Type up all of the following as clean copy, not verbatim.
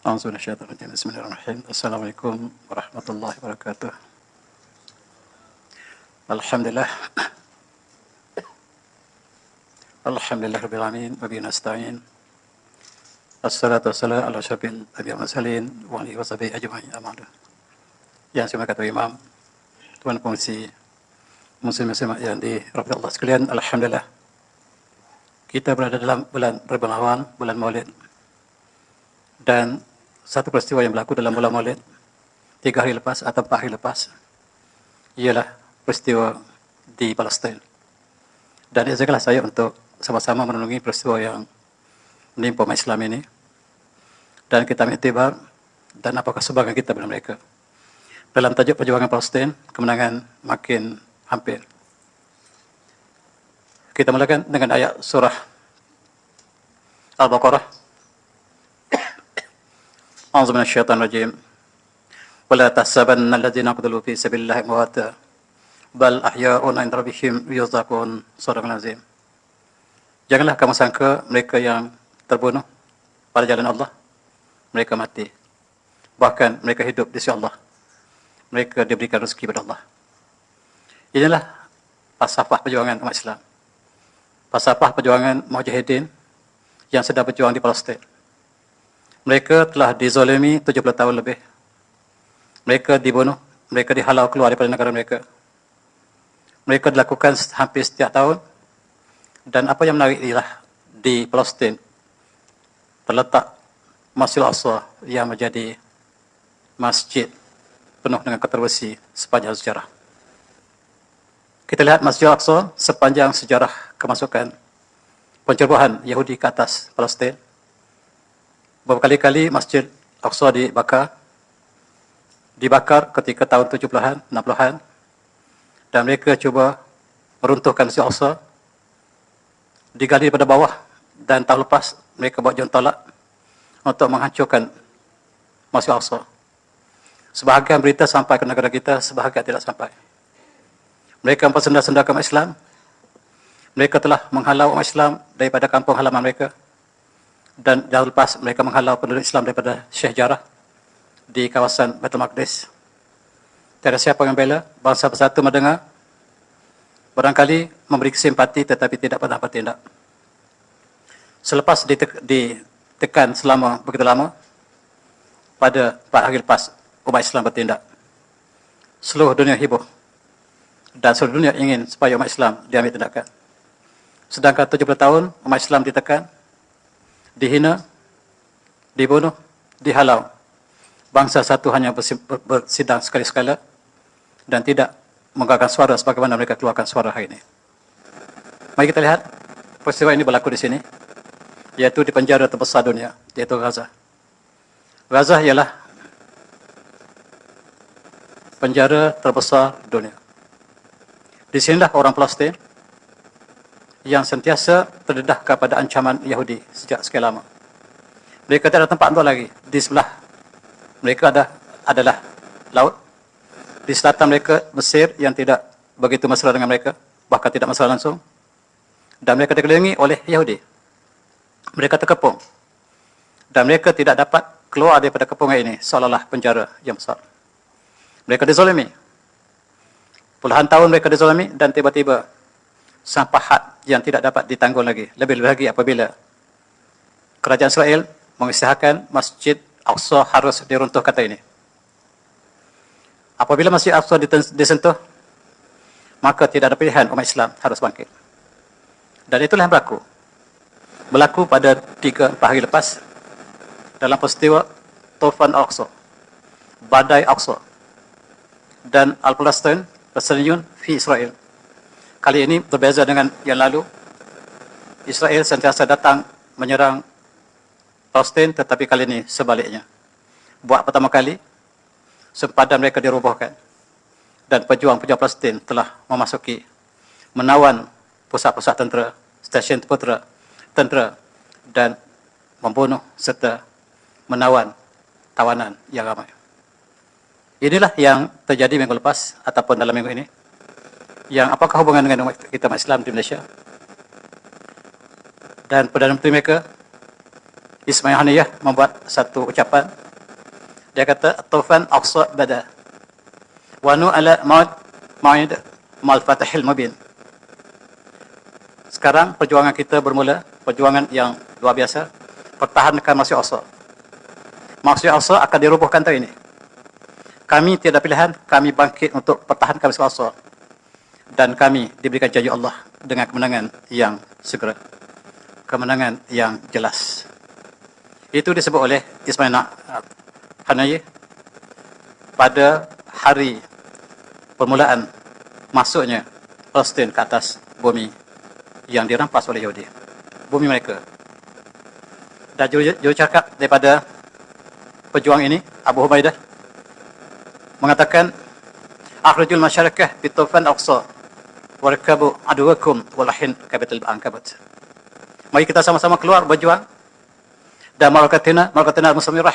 أعوذ بالله من الشيطان الرجيم. بسم الله الرحمن الرحيم. Assalamualaikum warahmatullahi wabarakatuh. Alhamdulillah. Alhamdulillah rabbil alamin wa bihi nasta'in. Assalatu wassalamu ala asyrafil anbiya'i wal mursalin wa alihi washabihi ajma'in. Amma ba'du. Yang saya kata Imam, tuan pengisi muslim-muslimat yang dirahmati Allah sekalian, alhamdulillah. Kita berada dalam bulan Rabiul Awal, bulan Maulid. Dan satu peristiwa yang berlaku dalam bulan Maulid 3 hari lepas atau 4 hari lepas ialah peristiwa di Palestin. Dan izinkanlah saya untuk sama-sama merenungi peristiwa yang menimpa umat Islam ini, dan kita mengiktibar dan apakah sumbangan kita pada mereka. Dalam tajuk perjuangan Palestin, kemenangan makin hampir. Kita mulakan dengan ayat surah Al-Baqarah. A'udzu minasyaitonir rajim. Wala tahsabanna alladziina qatalu fi sabilillahi amwata bal ahya'un 'inda rabbihim yurzaqun. Shadaqal azim. Janganlah kamu sangka mereka yang terbunuh pada jalan Allah mereka mati. Bahkan mereka hidup di sisi Allah. Mereka diberikan rezeki pada Allah. Inilah falsafah perjuangan umat Islam. Falsafah perjuangan mujahidin yang sedang berjuang di Palestin. Mereka telah dizalimi 70 tahun lebih. Mereka dibunuh, mereka dihalau keluar daripada negara mereka. Mereka dilakukan hampir setiap tahun. Dan apa yang menarik ialah di Palestin terletak Masjid Al-Aqsa yang menjadi masjid penuh dengan kontroversi sepanjang sejarah. Kita lihat Masjid Al-Aqsa sepanjang sejarah kemasukan pencerobohan Yahudi ke atas Palestin. Berkali-kali Masjid Al-Aqsa dibakar ketika tahun 70-an, 60-an, dan mereka cuba meruntuhkan Masjid Al-Aqsa, digali daripada bawah, dan tahun lepas mereka buat jontolak untuk menghancurkan Masjid Al-Aqsa. Sebahagian berita sampai ke negara kita, sebahagian tidak sampai. Mereka mempersendak-sendakan umat Islam. Mereka telah menghalau umat Islam daripada kampung halaman mereka. Dan jauh lepas mereka menghalau penduduk Islam daripada Syekh Jarrah di kawasan Baitul Maqdis. Tiada siapa yang bela, bangsa bersatu mendengar, barangkali memberi simpati tetapi tidak pernah bertindak. Selepas ditekan selama begitu lama, pada 4 hari lepas umat Islam bertindak. Seluruh dunia heboh dan seluruh dunia ingin supaya umat Islam diambil tindakan. Sedangkan 70 tahun umat Islam ditekan, dihina, dibunuh, dihalau. Bangsa satu hanya bersidang sekali-sekala dan tidak mengeluarkan suara sebagaimana mereka keluarkan suara hari ini. Mari kita lihat peristiwa ini berlaku di sini, yaitu di penjara terbesar dunia, yaitu Gaza. Gaza ialah penjara terbesar dunia. Di sinilah orang Palestin yang sentiasa terdedah kepada ancaman Yahudi sejak sekian lama. Mereka tidak ada tempat untuk lagi. Di sebelah mereka adalah laut. Di selatan mereka Mesir yang tidak begitu mesra dengan mereka, bahkan tidak mesra langsung. Dan mereka dikelilingi oleh Yahudi. Mereka terkepung. Dan mereka tidak dapat keluar daripada kepungan ini, seolah-olah penjara yang besar. Mereka dizalimi. Puluhan tahun mereka dizalimi dan tiba-tiba sampai had yang tidak dapat ditanggung lagi. Lebih-lebih lagi apabila kerajaan Israel mengisytiharkan Masjid Al-Aqsa harus diruntuhkan kata ini. Apabila Masjid Al-Aqsa disentuh, maka tidak ada pilihan, umat Islam harus bangkit. Dan itulah yang berlaku. Berlaku pada 3-4 hari lepas dalam peristiwa Tufan Al-Aqsa, Badai Al-Aqsa, dan Al-Palestin Persenyun fi Israel. Kali ini berbeza dengan yang lalu. Israel sentiasa datang menyerang Palestin, tetapi kali ini sebaliknya. Buat pertama kali, sempadan mereka dirobohkan. Dan pejuang-pejuang Palestin telah memasuki, menawan pusat-pusat tentera, stesen tentera, dan membunuh serta menawan tawanan yang ramai. Inilah yang terjadi minggu lepas ataupun dalam minggu ini. Yang apakah hubungan dengan umat kita umat Islam di Malaysia? Dan Perdana Menteri mereka Ismail Haniyah membuat satu ucapan. Dia kata, Tufan aqsa bada. Wanu ala ma'id mal fatahil mubin. Sekarang perjuangan kita bermula, perjuangan yang luar biasa. Pertahankan Masjid Aqsa. Masjid Aqsa akan dirobohkan tahun ini. Kami tiada pilihan, kami bangkit untuk pertahankan Masjid Aqsa. Dan kami diberikan janji Allah dengan kemenangan yang segera. Kemenangan yang jelas. Itu disebut oleh Ismail Haniyah pada hari permulaan masuknya Palestin ke atas bumi yang dirampas oleh Yahudi. Bumi mereka. Dan juru cakap daripada pejuang ini, Abu Ubaidah, mengatakan, Akhrijul masyarakah bitufan aqsa warkabu aduwakum walahin kabitul ankabut. Mari kita sama-sama keluar berjuang. Dan marakatina al-musamirah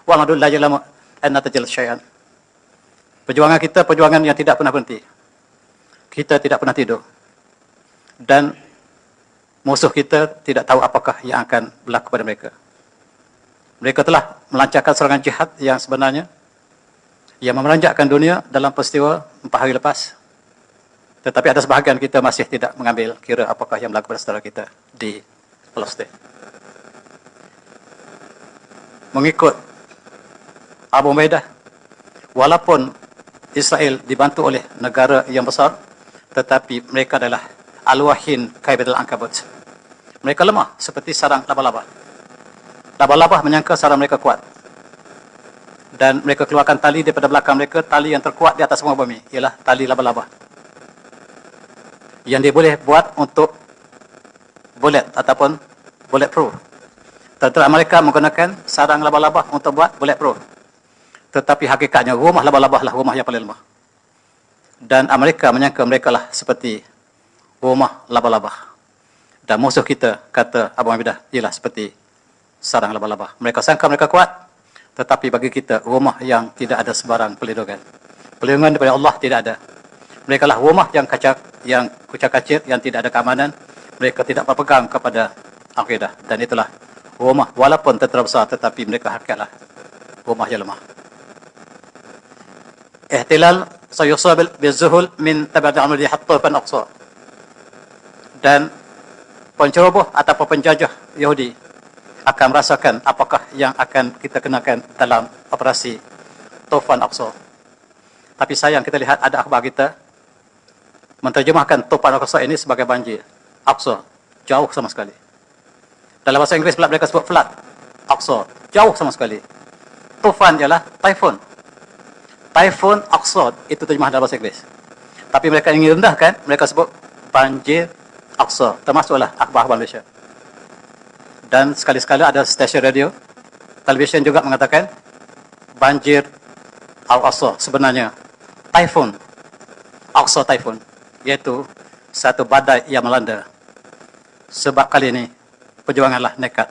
wa madul la yalamu an natajal syai'an. Perjuangan kita perjuangan yang tidak pernah berhenti. Kita tidak pernah tidur. Dan musuh kita tidak tahu apakah yang akan berlaku pada mereka. Mereka telah melancarkan serangan jihad yang sebenarnya yang memeranjakkan dunia dalam peristiwa 4 hari lepas. Tetapi ada sebahagian kita masih tidak mengambil kira apakah yang berlaku pada saudara kita di Palestin. Mengikut Abu Ubaidah, walaupun Israel dibantu oleh negara yang besar, tetapi mereka adalah alwahin kaibadul ankabut. Mereka lemah seperti sarang laba-laba. Laba-laba menyangka sarang mereka kuat. Dan mereka keluarkan tali daripada belakang mereka, tali yang terkuat di atas semua bumi, ialah tali laba-laba. Yang dia boleh buat untuk bullet ataupun bulletproof. Tentera Amerika menggunakan sarang laba-laba untuk buat bulletproof. Tetapi hakikatnya rumah laba-laba lah rumah yang paling lemah. Dan Amerika menyangka mereka lah seperti rumah laba-laba. Dan musuh kita, kata Abu Ubaidah, ialah seperti sarang laba-laba. Mereka sangka mereka kuat, tetapi bagi kita rumah yang tidak ada sebarang perlindungan. Perlindungan daripada Allah tidak ada. Mereka lah rumah yang kucak-kacir, yang tidak ada keamanan. Mereka tidak berpegang kepada akidah. Dan itulah rumah walaupun tentera besar, tetapi mereka hakikatlah rumah yang lemah. Ihtilal sayusabil bizuhul min tabadi amali hatta fan aqsa. Dan penceroboh atau penjajah Yahudi akan merasakan apakah yang akan kita kenakan dalam operasi Tufan Aqsa. Tapi sayang kita lihat ada akhbar kita menterjemahkan Tufan Aqsa ini sebagai banjir. Aqsa, jauh sama sekali. Dalam bahasa Inggeris pula mereka sebut flood. Aqsa, jauh sama sekali. Tufan ialah typhoon. Typhoon Aqsa, itu terjemah dalam bahasa Inggeris. Tapi mereka ingin rendahkan, mereka sebut banjir Aqsa, termasuklah akhbar Malaysia. Dan sekali-sekala ada stesen radio, televisyen juga mengatakan banjir Al-Aqsa sebenarnya typhoon, Aqsa typhoon, iaitu satu badai yang melanda. Sebab kali ini perjuanganlah nekat,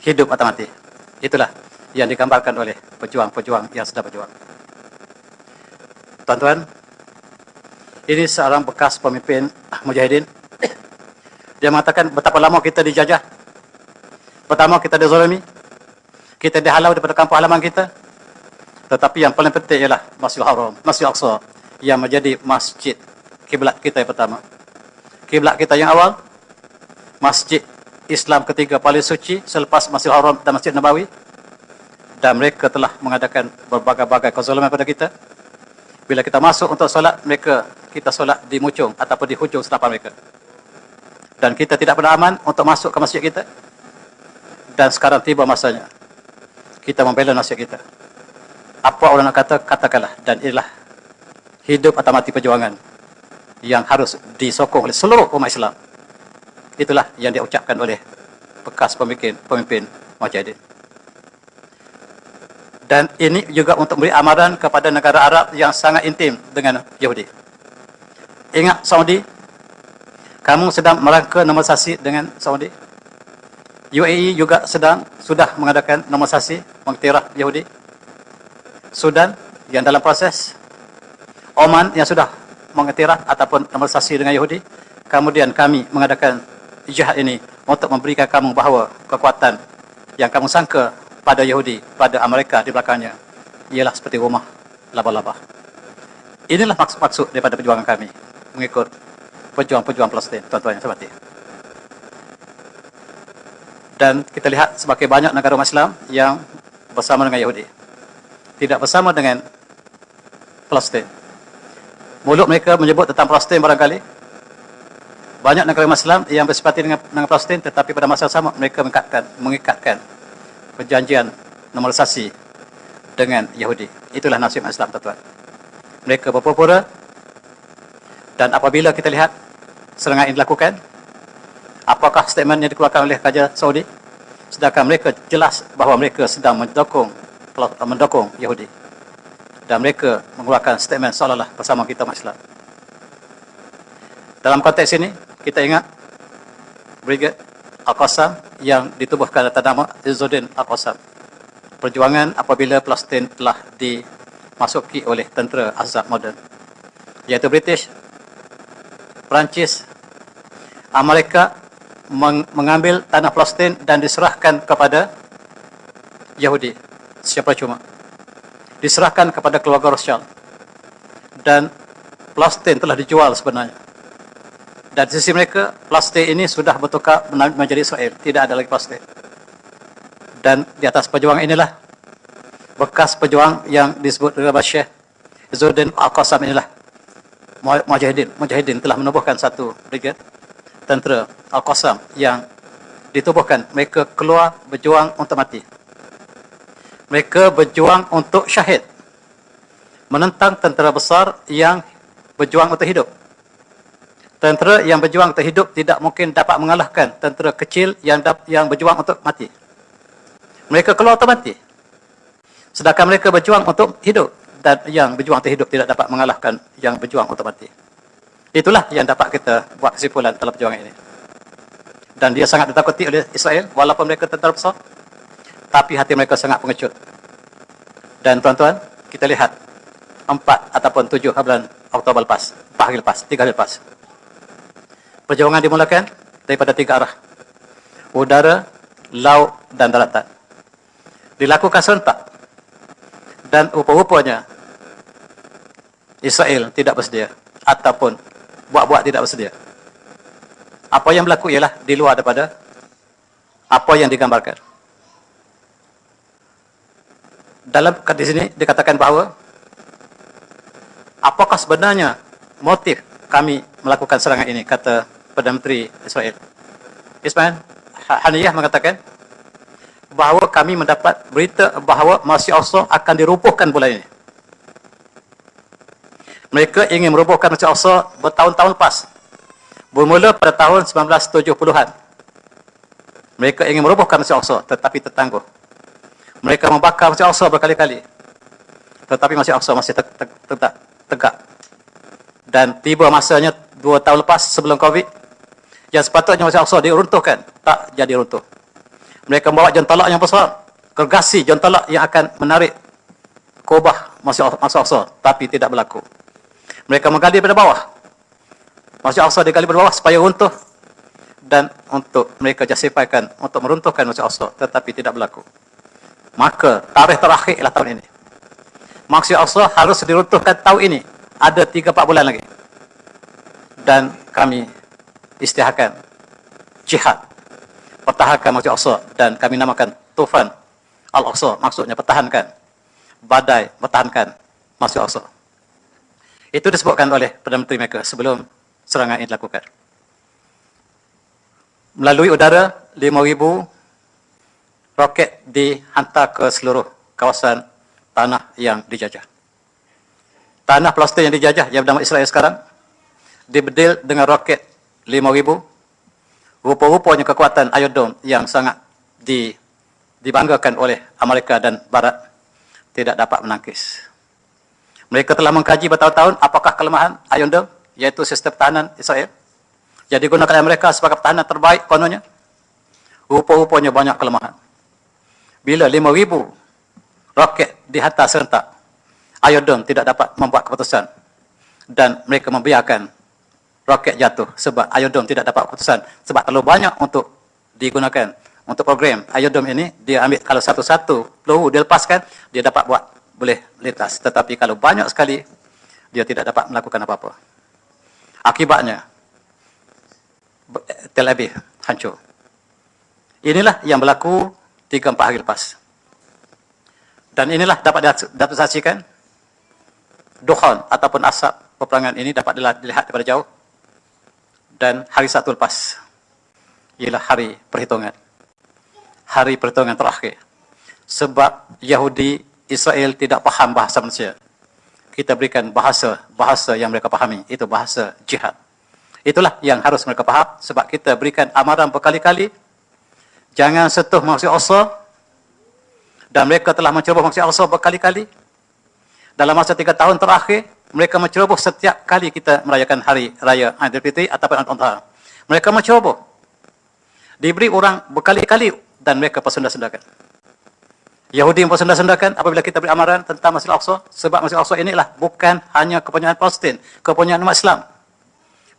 hidup atau mati. Itulah yang digambarkan oleh pejuang-pejuang yang sedang berjuang. Tuan-tuan, ini seorang bekas pemimpin mujahidin. Dia mengatakan betapa lama kita dijajah, pertama kita dizalimi, kita dihalau daripada kampung halaman kita. Tetapi yang paling penting ialah Masjidil Haram, Masjid Aqsa, yang menjadi masjid kiblat kita yang pertama. Kiblat kita yang awal, masjid Islam ketiga paling suci selepas Masjidil Haram dan Masjid Nabawi. Dan mereka telah mengadakan berbagai-bagai kezaliman pada kita. Bila kita masuk untuk solat, kita solat di mucung ataupun di hujung senapan mereka. Dan kita tidak pernah aman untuk masuk ke masjid kita. Dan sekarang tiba masanya kita membela nasihat kita. Apa orang nak kata, katakanlah. Dan inilah hidup atau mati perjuangan yang harus disokong oleh seluruh umat Islam. Itulah yang diucapkan oleh bekas pemimpin mujahidin. Dan ini juga untuk memberi amaran kepada negara Arab yang sangat intim dengan Yahudi. Ingat Saudi, kamu sedang merangka normalisasi dengan Saudi. UAE juga sudah mengadakan normalisasi mengiktiraf Yahudi. Sudan yang dalam proses. Oman yang sudah mengiktiraf ataupun normalisasi dengan Yahudi. Kemudian kami mengadakan jihad ini untuk memberikan kamu bahawa kekuatan yang kamu sangka pada Yahudi, pada Amerika di belakangnya, ialah seperti rumah laba-laba. Inilah maksud daripada perjuangan kami mengikut pejuang-pejuang Palestin, tuan-tuan yang saya hormati. Dan kita lihat semakin banyak negara umat Islam yang bersama dengan Yahudi, tidak bersama dengan Palestin. Mulut mereka menyebut tentang Palestin barangkali. Banyak negara umat Islam yang bersepati dengan Palestin, tetapi pada masa yang sama mereka mengikatkan perjanjian normalisasi dengan Yahudi. Itulah nasib Islam, tuan-tuan. Mereka berpura-pura, dan apabila kita lihat serangan ini dilakukan, apakah statement yang dikeluarkan oleh Raja Saudi? Sedangkan mereka jelas bahawa mereka sedang mendukung Yahudi. Dan mereka mengeluarkan statement seolah-olah bersama kita umat Islam. Dalam konteks ini, kita ingat Brigade Al-Qassam yang ditubuhkan atas nama Izzuddin Al-Qassam. Perjuangan apabila Palestin telah dimasuki oleh tentera Ahzab moden, iaitu British, Perancis, Amerika mengambil tanah Palestin dan diserahkan kepada Yahudi secara percuma. Diserahkan kepada keluarga Rothschild. Dan Palestin telah dijual sebenarnya. Dan di sisi mereka, Palestin ini sudah bertukar menjadi Israel. Tidak ada lagi Palestin. Dan di atas perjuangan inilah, bekas pejuang yang disebut dengan Syekh Izzuddin Al-Qassam inilah, Mujahidin telah menubuhkan satu brigade tentera Al-Qassam yang ditubuhkan. Mereka keluar berjuang untuk mati. Mereka berjuang untuk syahid, menentang tentera besar yang berjuang untuk hidup. Tentera yang berjuang untuk hidup tidak mungkin dapat mengalahkan tentera kecil yang berjuang untuk mati. Mereka keluar untuk mati, sedangkan mereka berjuang untuk hidup, dan yang berjuang untuk hidup tidak dapat mengalahkan yang berjuang untuk mati. Itulah yang dapat kita buat kesimpulan dalam perjuangan ini. Dan dia sangat ditakuti oleh Israel, walaupun mereka tentera besar, tapi hati mereka sangat pengecut. Dan tuan-tuan, kita lihat 4 ataupun 7 bulan Oktober lepas, 4 hari lepas, 3 hari lepas, perjuangan dimulakan daripada 3 arah: udara, laut dan daratan. Dilakukan serentak, dan rupa-rupanya Israel tidak bersedia, ataupun buat-buat tidak bersedia. Apa yang berlaku ialah di luar daripada apa yang digambarkan. Dalam di sini dikatakan bahawa apakah sebenarnya motif kami melakukan serangan ini, kata Perdana Menteri Israel. Ismail Haniyah mengatakan bahawa kami mendapat berita bahawa Masjid Al-Aqsa akan dirubuhkan bulan ini. Mereka ingin merubuhkan Masjid Al-Aqsa bertahun-tahun lepas. Bermula pada tahun 1970-an. Mereka ingin merubuhkan Masjid Al-Aqsa, tetapi tertangguh. Mereka membakar Masjid Al-Aqsa berkali-kali, tetapi Masjid Al-Aqsa masih tegak. Dan tiba masanya 2 tahun lepas sebelum Covid, yang sepatutnya Masjid Al-Aqsa diruntuhkan, tak jadi runtuh. Mereka membawa jentolak yang besar, gergasi jentolak yang akan menarik kubah Masjid Al-Aqsa, tapi tidak berlaku. Mereka menggali daripada bawah. Masjid Al-Aqsa digali dari bawah supaya runtuh, dan untuk mereka justifykan untuk meruntuhkan Masjid Al-Aqsa, tetapi tidak berlaku. Maka tarikh terakhir ialah tahun ini. Masjid Al-Aqsa harus diruntuhkan tahun ini. Ada 3-4 bulan lagi. Dan kami isytiharkan jihad, pertahankan Masjid Al-Aqsa, dan kami namakan Tufan Al-Aqsa, maksudnya pertahankan, badai pertahankan Masjid Al-Aqsa. Itu disebutkan oleh Perdana Menteri mereka sebelum serangan ini dilakukan. Melalui udara, 5,000 roket dihantar ke seluruh kawasan tanah yang dijajah. Tanah Palestin yang dijajah, yang bernama Israel sekarang, dibedil dengan roket 5,000. Rupa-rupanya kekuatan Iron Dome yang sangat dibanggakan oleh Amerika dan Barat tidak dapat menangkis. Mereka telah mengkaji bertahun-tahun apakah kelemahan Iron Dome, iaitu sistem pertahanan Israel, yang digunakan oleh mereka sebagai pertahanan terbaik kononnya. Rupa-rupanya banyak kelemahan. Bila 5,000 roket dihantar serentak, Iron Dome tidak dapat membuat keputusan, dan mereka membiarkan roket jatuh sebab Iron Dome tidak dapat keputusan, sebab terlalu banyak untuk digunakan untuk program Iron Dome ini, dia ambil kalau satu-satu peluru dia lepaskan, dia dapat buat, boleh lintas. Tetapi kalau banyak sekali, dia tidak dapat melakukan apa-apa. Akibatnya, Tel Aviv hancur. Inilah yang berlaku 3-4 hari lepas. Dan inilah dapat saksikan, dukhan ataupun asap peperangan ini dapat dilihat daripada jauh. Dan hari satu lepas, ialah hari perhitungan. Hari perhitungan terakhir. Sebab Yahudi, Israel tidak faham bahasa manusia. Kita berikan bahasa yang mereka fahami. Itu bahasa jihad. Itulah yang harus mereka faham. Sebab kita berikan amaran berkali-kali. Jangan sentuh Masjid Al-Aqsa. Dan mereka telah menceroboh Masjid Al-Aqsa berkali-kali. Dalam masa 3 tahun terakhir, mereka menceroboh setiap kali kita merayakan hari raya Aidilfitri ataupun Al-Adha. Mereka menceroboh. Diberi orang berkali-kali dan mereka persenda-sendakan. Yahudi yang persenda-sendakan apabila kita beri amaran tentang Masjid Al-Aqsa. Sebab Masjid Al-Aqsa inilah bukan hanya kepunyaan Palestin, kepunyaan umat Islam.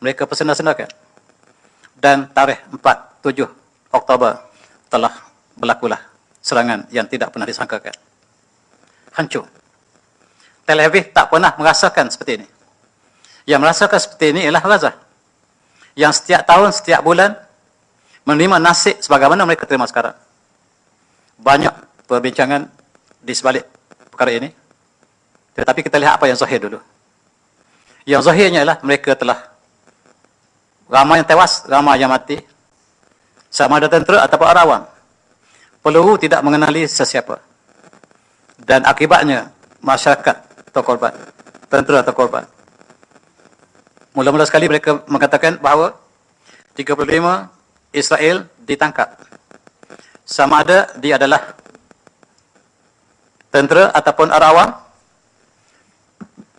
Mereka persenda-sendakan. Dan tarikh 4-7 Oktober telah berlakulah serangan yang tidak pernah disangkakan. Hancur. Tel Aviv tak pernah merasakan seperti ini. Yang merasakan seperti ini ialah Gaza. Yang setiap tahun, setiap bulan menerima nasib sebagaimana mereka terima sekarang. Banyak perbincangan di sebalik perkara ini. Tetapi kita lihat apa yang zahir dulu. Yang zahirnya ialah mereka telah ramai yang tewas, ramai yang mati. Sama ada tentera ataupun orang awam. Peluru tidak mengenali sesiapa. Dan akibatnya masyarakat terkorban, tentera terkorban. Mula-mula sekali mereka mengatakan bahawa 35 Israel ditangkap. Sama ada dia adalah tentera ataupun orang awam.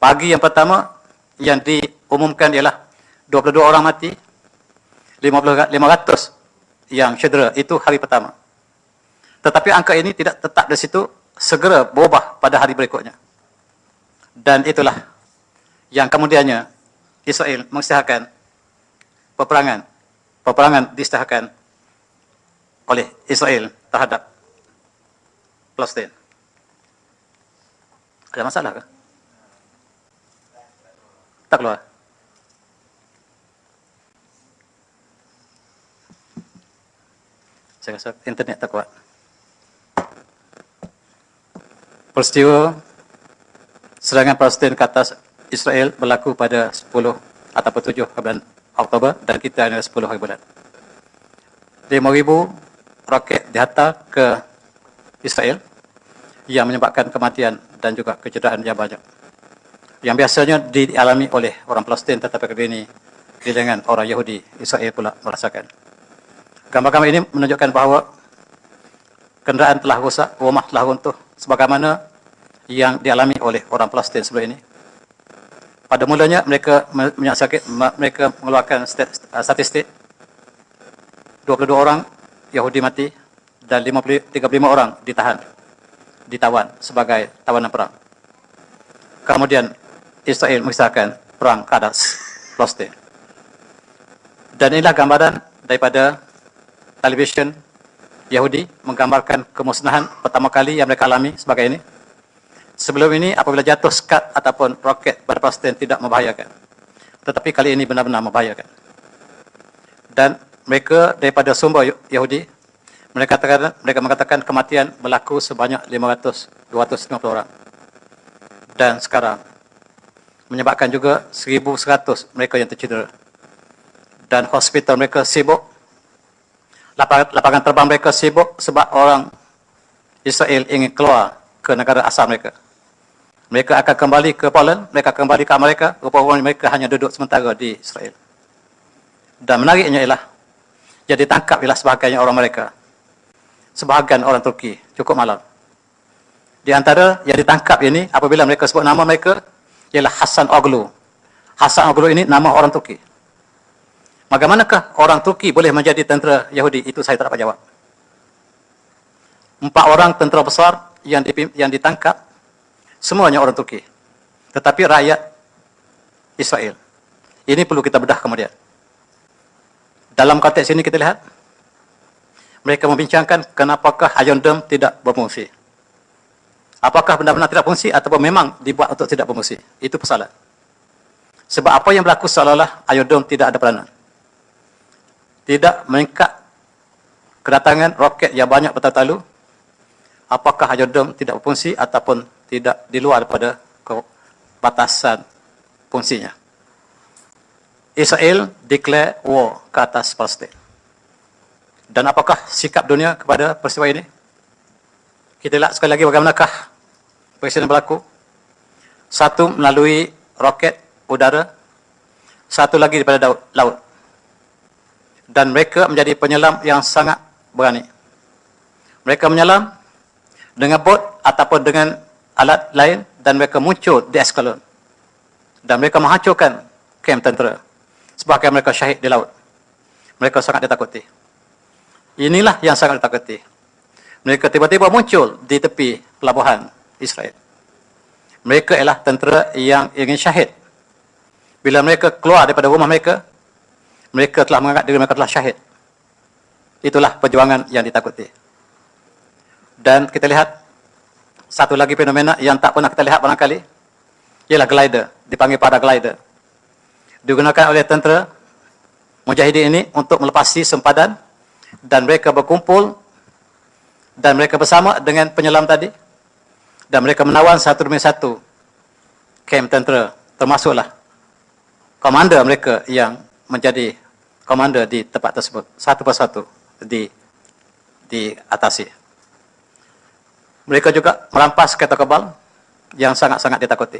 Pagi yang pertama yang diumumkan ialah 22 orang mati, 500 yang cedera. Itu hari pertama. Tetapi angka ini tidak tetap di situ, segera berubah pada hari berikutnya. Dan itulah yang kemudiannya Israel mengisytiharkan peperangan. Peperangan diisytiharkan oleh Israel terhadap Palestin. Ada masalah ke? Tak keluar. Saya rasa internet tak kuat. Peristiwa serangan Palestin ke atas Israel berlaku pada 10 ataupun 7 bulan Oktober dan kita ada 10 hari bulan. 5,000 roket dihantar ke Israel yang menyebabkan kematian dan juga kecederaan yang banyak. Yang biasanya dialami oleh orang Palestin tetapi kali ini dengan orang Yahudi, Israel pula merasakan. Gambar-gambar ini menunjukkan bahawa kenderaan telah rosak, rumah telah runtuh sebagaimana yang dialami oleh orang Palestin sebelum ini. Pada mulanya mereka mengeluarkan statistik 22 orang Yahudi mati dan 35 orang ditawan sebagai tawanan perang. Kemudian Israel mengisahkan perang ke atas Palestin. Dan inilah gambaran daripada televisyen Yahudi menggambarkan kemusnahan pertama kali yang mereka alami sebagai ini. Sebelum ini apabila jatuh skat ataupun roket pada Palestin tidak membahayakan. Tetapi kali ini benar-benar membahayakan. Dan mereka daripada sumber Yahudi, mereka mengatakan kematian berlaku sebanyak 250 orang. Dan sekarang menyebabkan juga 1,100 mereka yang tercedera. Dan hospital mereka sibuk. Lapangan terbang mereka sibuk sebab orang Israel ingin keluar ke negara asal mereka. Mereka akan kembali ke Poland, mereka kembali ke Amerika, rupa-rupanya mereka hanya duduk sementara di Israel. Dan menariknya ialah, jadi tangkap ialah sebahagian orang mereka. Sebahagian orang Turki, cukup malam. Di antara yang ditangkap ini, apabila mereka sebut nama mereka, ialah Hasan Oglu. Hasan Oglu ini nama orang Turki. Bagaimanakah orang Turki boleh menjadi tentera Yahudi? Itu saya tak dapat jawab. 4 orang tentera besar yang ditangkap, semuanya orang Turki. Tetapi rakyat Israel. Ini perlu kita bedah kemudian. Dalam konteks ini kita lihat, mereka membincangkan kenapakah Iron Dome tidak berfungsi. Apakah benar-benar tidak berfungsi ataupun memang dibuat untuk tidak berfungsi? Itu persoalan. Sebab apa yang berlaku seolah-olah Iron Dome tidak ada peranan. Tidak meningkat kedatangan roket yang banyak bertalu-talu. Apakah Iron Dome tidak berfungsi ataupun tidak di luar daripada batasan fungsinya. Israel declare war ke atas Palestin. Dan apakah sikap dunia kepada peristiwa ini? Kita lihat sekali lagi bagaimanakah peristiwa berlaku. Satu melalui roket udara, satu lagi daripada laut. Dan mereka menjadi penyelam yang sangat berani. Mereka menyelam dengan bot ataupun dengan alat lain dan mereka muncul di Askelon. Dan mereka menghancurkan kem tentera. Sebahagian mereka syahid di laut. Mereka sangat ditakuti. Inilah yang sangat ditakuti. Mereka tiba-tiba muncul di tepi pelabuhan Israel. Mereka ialah tentera yang ingin syahid. Bila mereka keluar daripada rumah mereka, mereka telah menganggap diri mereka telah syahid. Itulah perjuangan yang ditakuti. Dan kita lihat satu lagi fenomena yang tak pernah kita lihat barangkali, ialah glider, dipanggil paraglider. Digunakan oleh tentera Mujahidin ini untuk melepasi sempadan dan mereka berkumpul dan mereka bersama dengan penyelam tadi dan mereka menawan satu demi satu kem tentera, termasuklah komander mereka yang menjadi komander di tempat tersebut, satu persatu diatasi. Mereka juga merampas kereta kebal yang sangat-sangat ditakuti.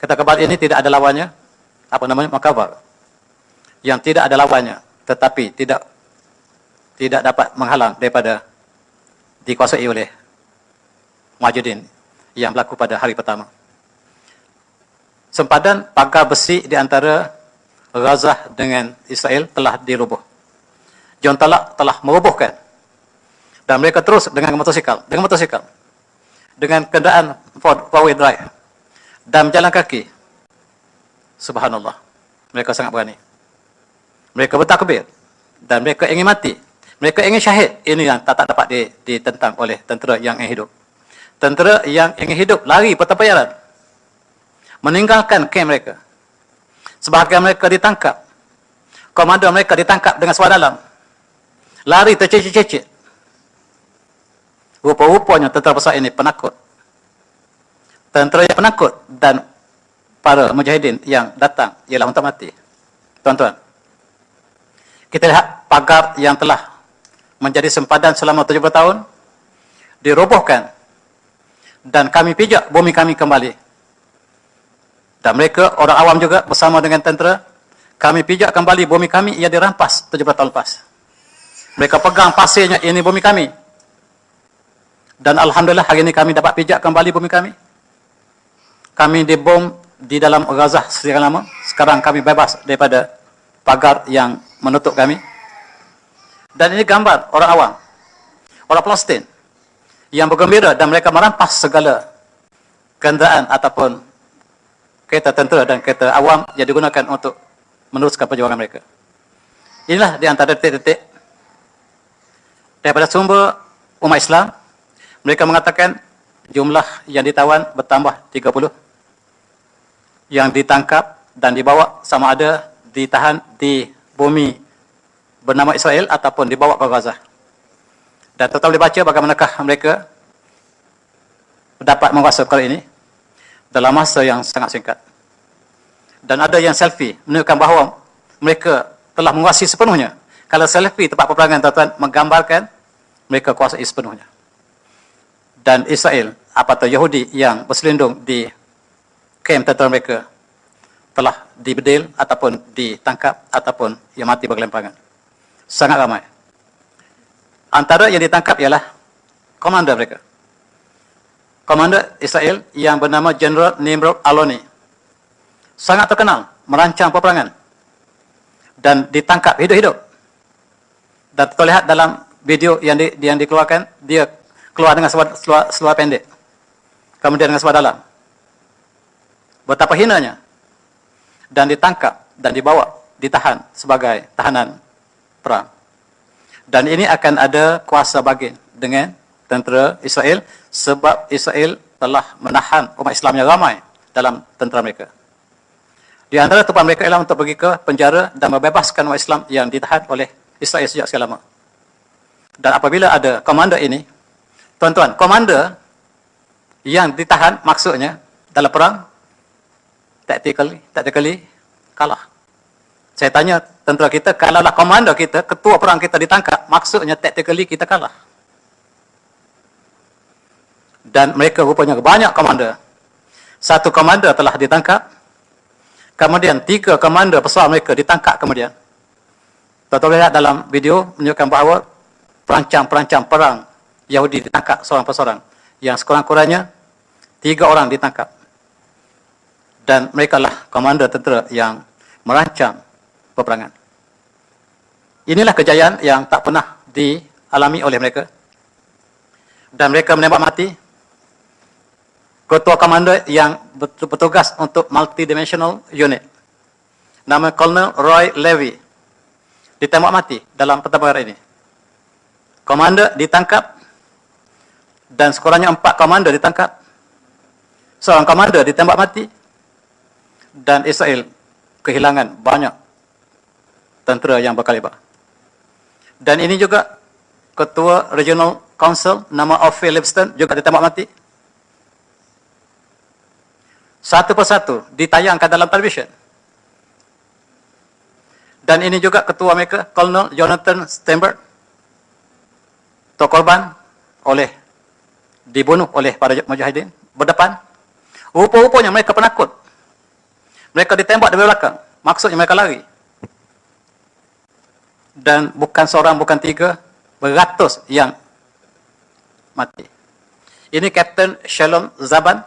Kereta kebal ini tidak ada lawannya, apa namanya, Markabah, yang tidak ada lawannya, tetapi tidak dapat menghalang daripada dikuasai oleh Mujahidin yang berlaku pada hari pertama. Sempadan pagar besi di antara Gaza dengan Israel telah diroboh. John Talak telah merobohkan. Dan mereka terus dengan motosikal, dengan kenderaan four-wheel drive, dan berjalan kaki. Subhanallah, mereka sangat berani. Mereka bertakbir dan mereka ingin mati. Mereka ingin syahid. Ini yang tak dapat ditentang oleh tentera yang ingin hidup. Tentera yang ingin hidup lari bertepayaran, meninggalkan kem mereka. Sebahagian mereka ditangkap. Komander mereka ditangkap dengan suara dalam. Lari tercecit-cecit. Rupa-rupanya tentera besar ini penakut. Tentera yang penakut dan para mujahidin yang datang ialah untuk mati. Tuan-tuan, kita lihat pagar yang telah menjadi sempadan selama 70 tahun dirobohkan dan kami pijak bumi kami kembali. Dan mereka, orang awam juga bersama dengan tentera, kami pijak kembali bumi kami yang dirampas 70 tahun lepas. Mereka pegang pasirnya, ini bumi kami. Dan alhamdulillah hari ini kami dapat pijak kembali bumi kami. Kami dibom di dalam Gaza sekian lama. Sekarang kami bebas daripada pagar yang menutup kami. Dan ini gambar orang awam, orang Palestin yang bergembira dan mereka merampas segala kenderaan ataupun kereta tentera dan kereta awam yang digunakan untuk meneruskan perjuangan mereka. Inilah di antara detik-detik daripada sumber umat Islam. Mereka mengatakan jumlah yang ditawan bertambah 30. Yang ditangkap dan dibawa sama ada ditahan di bumi bernama Israel ataupun dibawa ke Gaza. Dan tetap dibaca bagaimanakah mereka dapat menguasai perkara ini dalam masa yang sangat singkat. Dan ada yang selfie menunjukkan bahawa mereka telah menguasai sepenuhnya. Kalau selfie tempat peperangan, tuan-tuan, menggambarkan mereka kuasai sepenuhnya. Dan Israel, apatah Yahudi yang berselindung di kem tentera mereka telah dibedil ataupun ditangkap ataupun yang mati bergelimpangan. Sangat ramai. Antara yang ditangkap ialah komander mereka. Komander Israel yang bernama General Nimrod Aloni. Sangat terkenal merancang peperangan dan ditangkap hidup-hidup. Dan terlihat dalam video yang dikeluarkan, dia keluar dengan seluar pendek, kemudian dengan seluar dalam. Betapa hinanya. Dan ditangkap dan dibawa, ditahan sebagai tahanan perang. Dan ini akan ada kuasa bagi dengan tentera Israel sebab Israel telah menahan umat Islam yang ramai dalam tentera mereka. Di antara tujuan mereka ialah untuk pergi ke penjara dan membebaskan umat Islam yang ditahan oleh Israel sejak sekian lama. Dan apabila ada komander ini, tuan-tuan, komander yang ditahan maksudnya dalam perang tactically kalah. Saya tanya tentera kita, kalaulah komander kita, ketua perang kita ditangkap, maksudnya tactically kita kalah. Dan mereka rupanya banyak komander. Satu komander telah ditangkap, kemudian 3 komander besar mereka ditangkap kemudian. Tuan-tuan lihat dalam video menunjukkan bahawa perancang-perancang perang Yahudi ditangkap seorang perseorang. Yang sekurang-kurangnya 3 orang ditangkap. Dan mereka lah komander tentera yang merancang peperangan. Inilah kejayaan yang tak pernah dialami oleh mereka. Dan mereka menembak mati ketua komander yang bertugas untuk multidimensional unit. Nama Colonel Roy Levy. Ditembak mati dalam pertempuran ini. Komander ditangkap dan sekurangnya 4 komander ditangkap. Seorang komander ditembak mati dan Israel kehilangan banyak tentera yang berkaliber. Dan ini juga ketua Regional Council nama Ophir Livingston juga ditembak mati. Satu persatu ditayangkan dalam televisyen. Dan ini juga ketua mereka, Colonel Jonathan Steinberg, terkorban dibunuh oleh para mujahidin berdepan. Rupa-rupanya mereka penakut. Mereka ditembak dari belakang. Maksudnya mereka lari. Dan bukan seorang, bukan 3, beratus yang mati. Ini Kapten Shalom Zaban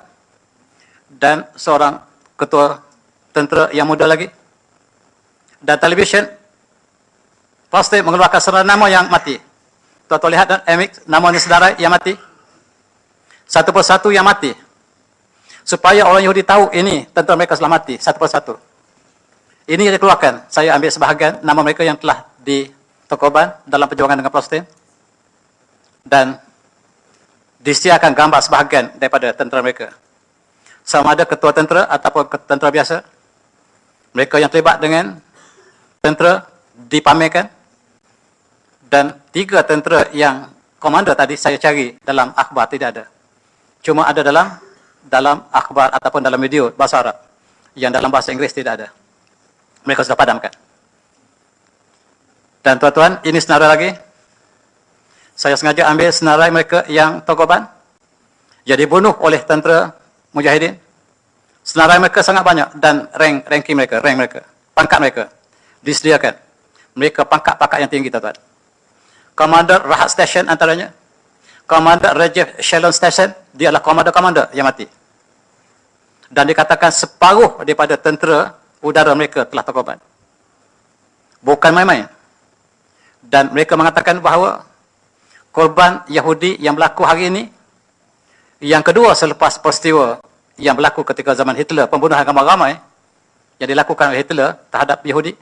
dan seorang ketua tentera yang muda lagi. Dan televisyen pasti mengeluarkan serta nama yang mati. Tuan-tuan lihat dan MX, nama saudara yang mati. Satu persatu yang mati. Supaya orang Yahudi tahu ini tentera mereka telah mati, satu persatu. Ini yang dikeluarkan. Saya ambil sebahagian nama mereka yang telah diterkorban dalam perjuangan dengan Palestin. Dan disediakan gambar sebahagian daripada tentera mereka. Sama ada ketua tentera ataupun tentera biasa. Mereka yang terlibat dengan tentera dipamerkan. Dan 3 tentera yang komander tadi saya cari dalam akhbar tidak ada. Cuma ada dalam akhbar ataupun dalam video bahasa Arab. Yang dalam bahasa Inggeris tidak ada. Mereka sudah padamkan. Dan tuan-tuan, ini senarai lagi. Saya sengaja ambil senarai mereka yang terkorban. Jadi bunuh oleh tentera mujahidin. Senarai mereka sangat banyak. Dan rank mereka, pangkat mereka disediakan. Mereka pangkat-pangkat yang tinggi, tuan-tuan. Komander Rahat Station antaranya. Komander Rejef Shalom Station, dia adalah komander-komander yang mati. Dan dikatakan separuh daripada tentera udara mereka telah terkorban. Bukan main-main. Dan mereka mengatakan bahawa korban Yahudi yang berlaku hari ini, yang kedua selepas peristiwa yang berlaku ketika zaman Hitler, pembunuhan ramai-ramai yang dilakukan oleh Hitler terhadap Yahudi,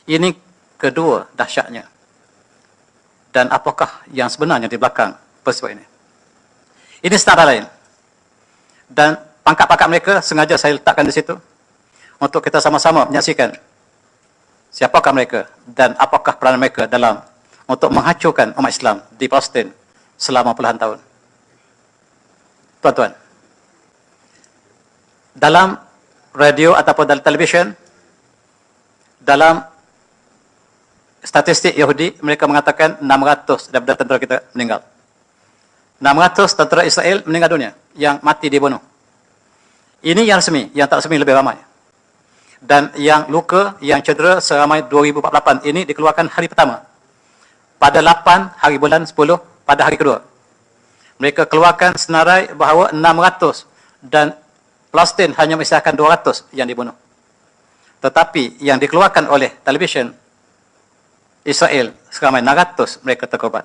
ini kedua dahsyatnya. Dan apakah yang sebenarnya di belakang peristiwa ini? Ini setara lain. Dan pangkat-pangkat mereka sengaja saya letakkan di situ untuk kita sama-sama menyaksikan siapakah mereka dan apakah peranan mereka dalam untuk menghancurkan umat Islam di Palestin selama puluhan tahun. Tuan-tuan, dalam radio ataupun dalam televisyen, dalam statistik Yahudi, mereka mengatakan 600 daripada tentera kita meninggal. 600 tentera Israel meninggal dunia, yang mati dibunuh. Ini yang resmi, yang tak resmi lebih ramai. Dan yang luka, yang cedera seramai 2048 ini dikeluarkan hari pertama. Pada 8 hari bulan 10, pada hari kedua. Mereka keluarkan senarai bahawa 600 dan Palestin hanya mengisahkan 200 yang dibunuh. Tetapi yang dikeluarkan oleh televisyen Israel seramai 600 mereka terkorban.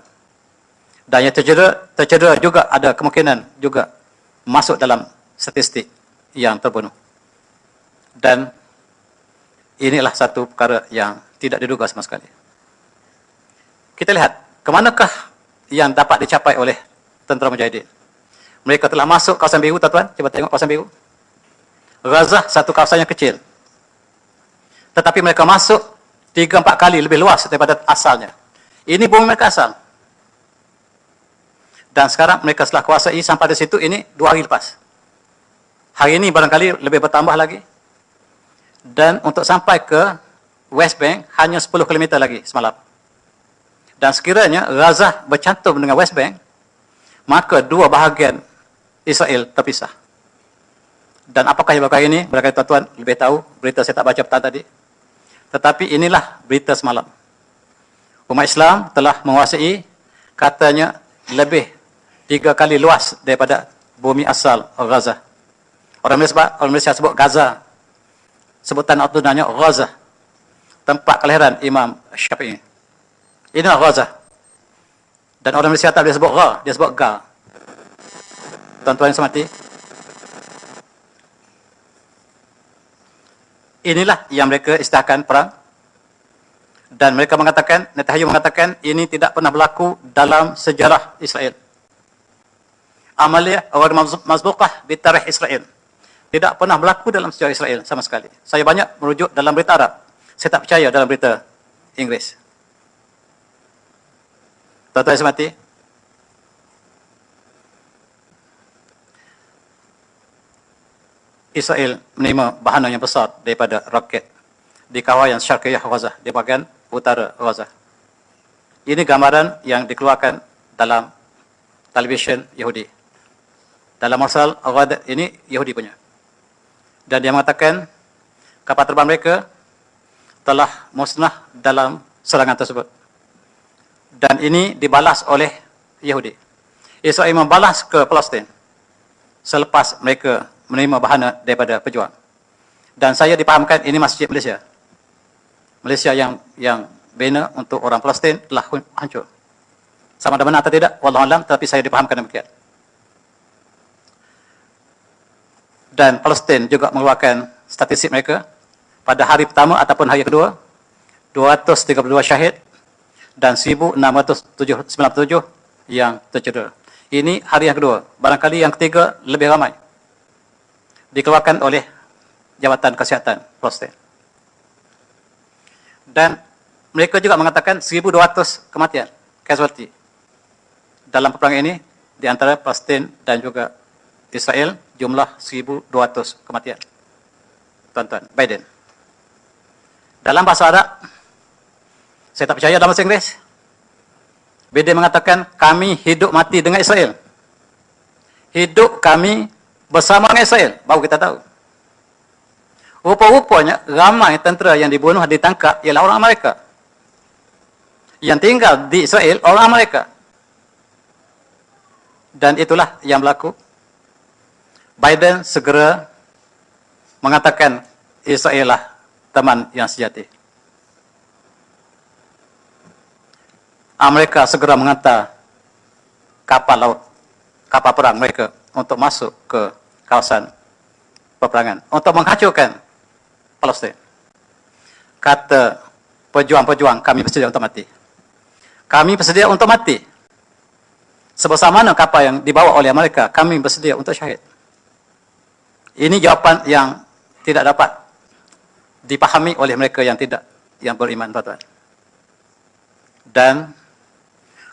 Dan yang tercedera juga ada kemungkinan juga masuk dalam statistik yang terbunuh. Dan inilah satu perkara yang tidak diduga sama sekali. Kita lihat, kemanakah yang dapat dicapai oleh tentera mujahidin. Mereka telah masuk kawasan biru, tuan-tuan. Cuba tengok kawasan biru. Gaza satu kawasan yang kecil. Tetapi mereka masuk 3-4 kali lebih luas daripada asalnya. Ini bumi mereka asal. Dan sekarang mereka setelah kuasai sampai di situ, ini 2 hari lepas. Hari ini barangkali lebih bertambah lagi. Dan untuk sampai ke West Bank, hanya 10 km lagi semalam. Dan sekiranya Gaza bercantum dengan West Bank, maka dua bahagian Israel terpisah. Dan apakah yang berkali ini? Barangkali tuan-tuan lebih tahu, berita saya tak baca petang tadi. Tetapi inilah berita semalam. Umat Islam telah menguasai, katanya, lebih 3 kali luas daripada bumi asal Gaza. Orang Malaysia sebut Gaza. Sebutan autonanya Gaza. Tempat kelahiran Imam Syafi'i. Inilah Gaza. Dan orang Malaysia tak boleh sebut Ga, dia sebut Ga. Tuan-tuan yang semati. Inilah yang mereka isytiharkan perang. Dan mereka mengatakan, Netanyahu mengatakan, ini tidak pernah berlaku dalam sejarah Israel. Amaliyah awal mazbuqah di tarikh Israel. Tidak pernah berlaku dalam sejarah Israel sama sekali. Saya banyak merujuk dalam berita Arab. Saya tak percaya dalam berita Inggeris. Tuan-tuan yang semati. Israel menerima bahan yang besar daripada roket di kawasan Syarqiyah Gaza, di bahagian utara Gaza. Ini gambaran yang dikeluarkan dalam televisyen Yahudi. Dalam marsal Ghad ini Yahudi punya. Dan dia mengatakan kapal terbang mereka telah musnah dalam serangan tersebut. Dan ini dibalas oleh Yahudi. Israel membalas ke Palestin selepas mereka menerima bahana daripada pejuang. Dan saya dipahamkan ini masjid Malaysia. Malaysia yang bina untuk orang Palestin telah hancur. Sama ada benar atau tidak, wallahualam, tapi saya dipahamkan demikian. Dan Palestin juga mengeluarkan statistik mereka pada hari pertama ataupun hari kedua, 232 syahid dan 1,697 yang tercedera. Ini hari yang kedua. Barangkali yang ketiga lebih ramai. Dikeluarkan oleh Jabatan Kesihatan Palestin. Dan mereka juga mengatakan 1,200 kematian, casualty. Dalam peperangan ini, di antara Palestin dan juga Israel, jumlah 1,200 kematian. Tuan-tuan, Biden. Dalam bahasa Arab, saya tak percaya dalam bahasa Inggeris. Biden mengatakan, kami hidup mati dengan Israel. Hidup kami bersama dengan Israel. Baru kita tahu. Rupa-rupanya, ramai tentera yang dibunuh, ditangkap, ialah orang Amerika. Yang tinggal di Israel, orang Amerika. Dan itulah yang berlaku. Biden segera mengatakan Israel lah teman yang sejati. Amerika segera menghantar kapal laut, kapal perang mereka untuk masuk ke kawasan peperangan, untuk menghancurkan Palestin. Kata pejuang-pejuang, kami bersedia untuk mati. Kami bersedia untuk mati. Sebesar mana kapal yang dibawa oleh Amerika, kami bersedia untuk syahid. Ini jawapan yang tidak dapat dipahami oleh mereka yang beriman, tuan-tuan. Dan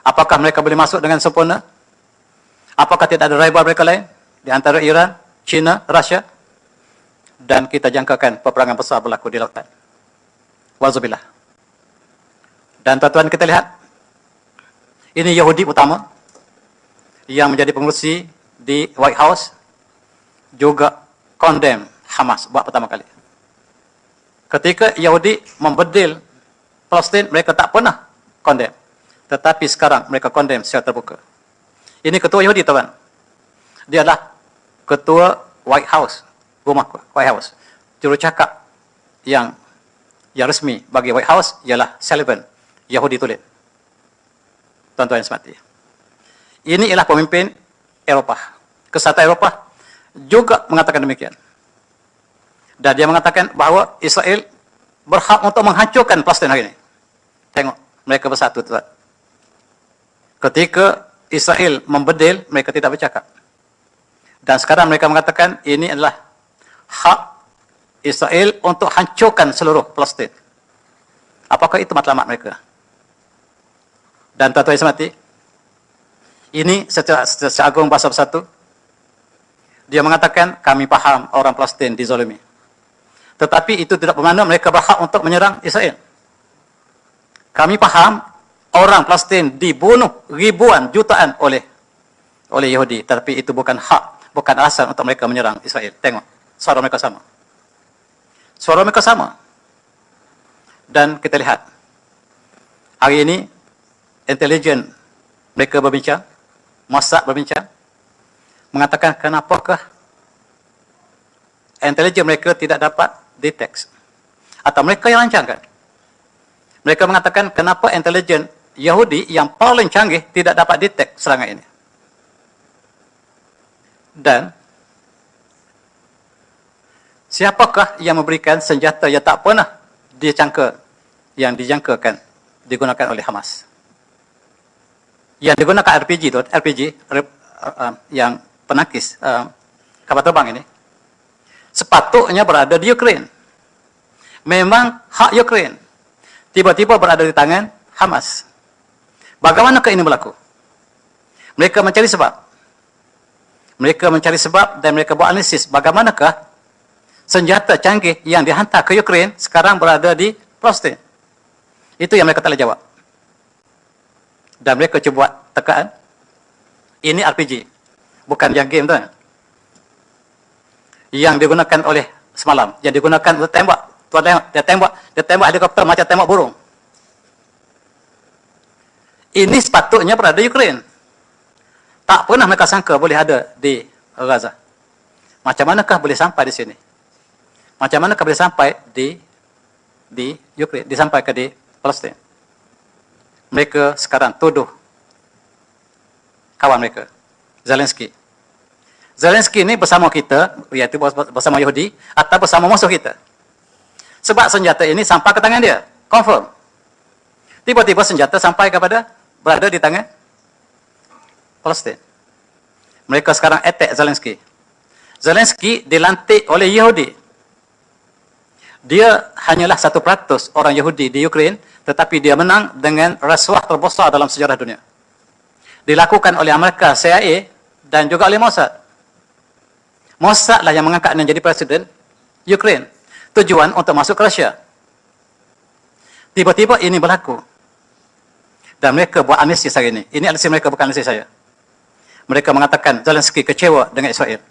apakah mereka boleh masuk dengan sempurna? Apakah tidak ada rival mereka lain di antara Iran, China, Rusia? Dan kita jangkakan peperangan besar berlaku di lautan. Walzubillah. Dan tuan-tuan, kita lihat ini Yahudi utama yang menjadi pengurusi di White House juga condemn Hamas buat pertama kali. Ketika Yahudi membedil Palestin, mereka tak pernah condemn. Tetapi sekarang mereka condemn secara terbuka. Ini ketua Yahudi, tuan. Dia adalah ketua White House, rumah White House. Jurucakap yang resmi bagi White House ialah Sullivan, Yahudi tulen. Tuan-tuan yang semati. Ini ialah pemimpin Eropah. Kesatuan Eropah juga mengatakan demikian. Dan dia mengatakan bahawa Israel berhak untuk menghancurkan Palestin hari ini. Tengok, mereka bersatu, tuan. Ketika Israel membedil, mereka tidak bercakap. Dan sekarang mereka mengatakan ini adalah hak Israel untuk hancurkan seluruh Palestin. Apakah itu matlamat mereka? Dan tuan-tuan yang semati, ini secara agung bahasa bersatu, dia mengatakan kami faham orang Palestin dizalimi. Tetapi itu tidak bermakna mereka berhak untuk menyerang Israel. Kami faham orang Palestin dibunuh ribuan, jutaan oleh Yahudi. Tetapi itu bukan hak, bukan alasan untuk mereka menyerang Israel. Tengok, suara mereka sama. Suara mereka sama. Dan kita lihat, hari ini, intelijen mereka berbincang, Mossad berbincang, mengatakan kenapakah intelijen mereka tidak dapat detect. Atau mereka yang rancangkan. Mereka mengatakan kenapa intelijen Yahudi yang paling canggih tidak dapat detect serangan ini. Dan siapakah yang memberikan senjata yang tak pernah dijangkakan digunakan oleh Hamas? Yang digunakan RPG yang penangkis kapal terbang ini sepatutnya berada di Ukraine. Memang hak Ukraine. Tiba-tiba berada di tangan Hamas. Bagaimanakah ini berlaku? Mereka mencari sebab. Mereka mencari sebab dan mereka buat analisis bagaimanakah senjata canggih yang dihantar ke Ukraine sekarang berada di Palestin. Itu yang mereka tak boleh jawab. Dan mereka cuba buat tekaan. Ini RPG. Bukan yang game tu. Yang digunakan oleh semalam. Yang digunakan untuk tembak. Tuan tengok, dia tembak helikopter macam tembak burung. Ini sepatutnya berada di Ukraine. Tak pernah mereka sangka boleh ada di Gaza. Macam manakah boleh sampai di sini? Macam manakah boleh sampai di Ukraine, disampaikan di Palestin? Mereka sekarang tuduh kawan mereka, Zelensky. Zelensky ini bersama kita, iaitu bersama Yahudi, atau bersama musuh kita. Sebab senjata ini sampai ke tangan dia. Confirm. Tiba-tiba senjata sampai berada di tangan Palestin. Mereka sekarang attack Zelensky. Zelensky dilantik oleh Yahudi. Dia hanyalah 1% orang Yahudi di Ukraine, tetapi dia menang dengan rasuah terbesar dalam sejarah dunia. Dilakukan oleh Amerika, CIA, dan juga oleh Mossad. Mossad lah yang mengangkat dia jadi presiden Ukraine. Tujuan untuk masuk ke Rusia. Tiba-tiba ini berlaku. Dan mereka buat analisis hari ini. Ini analisis mereka, bukan analisis saya. Mereka mengatakan Zelensky kecewa dengan Israel.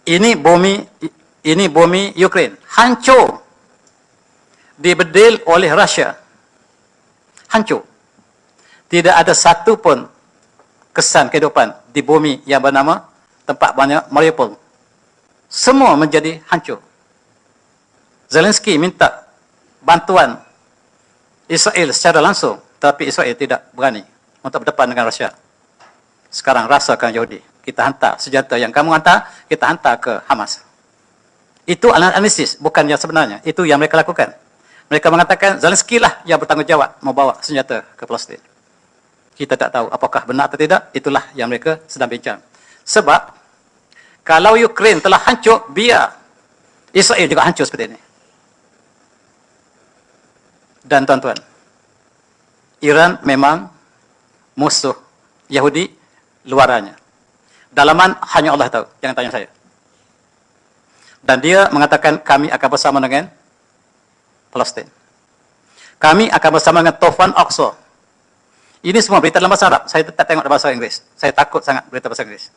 Ini bumi Ukraine. Hancur. Dibedil oleh Rusia. Hancur. Tidak ada satu pun kesan kehidupan di bumi yang bernama tempat banyak Mariupol. Semua menjadi hancur. Zelensky minta bantuan Israel secara langsung, tapi Israel tidak berani untuk berdepan dengan Rusia. Sekarang rasakan Yahudi. Kita hantar senjata yang kamu hantar, kita hantar ke Hamas. Itu analisis, bukan yang sebenarnya. Itu yang mereka lakukan. Mereka mengatakan Zelensky lah yang bertanggungjawab membawa senjata ke Palestin. Kita tak tahu apakah benar atau tidak. Itulah yang mereka sedang bincang. Sebab kalau Ukraine telah hancur, biar Israel juga hancur seperti ini. Dan tuan-tuan, Iran memang musuh Yahudi luarannya. Dalaman hanya Allah tahu, jangan tanya saya. Dan dia mengatakan kami akan bersama dengan Palestin. Kami akan bersama dengan Tufan Aqsa. Ini semua berita dalam bahasa Arab. Saya tak tengok dalam bahasa Inggeris. Saya takut sangat berita bahasa Inggeris.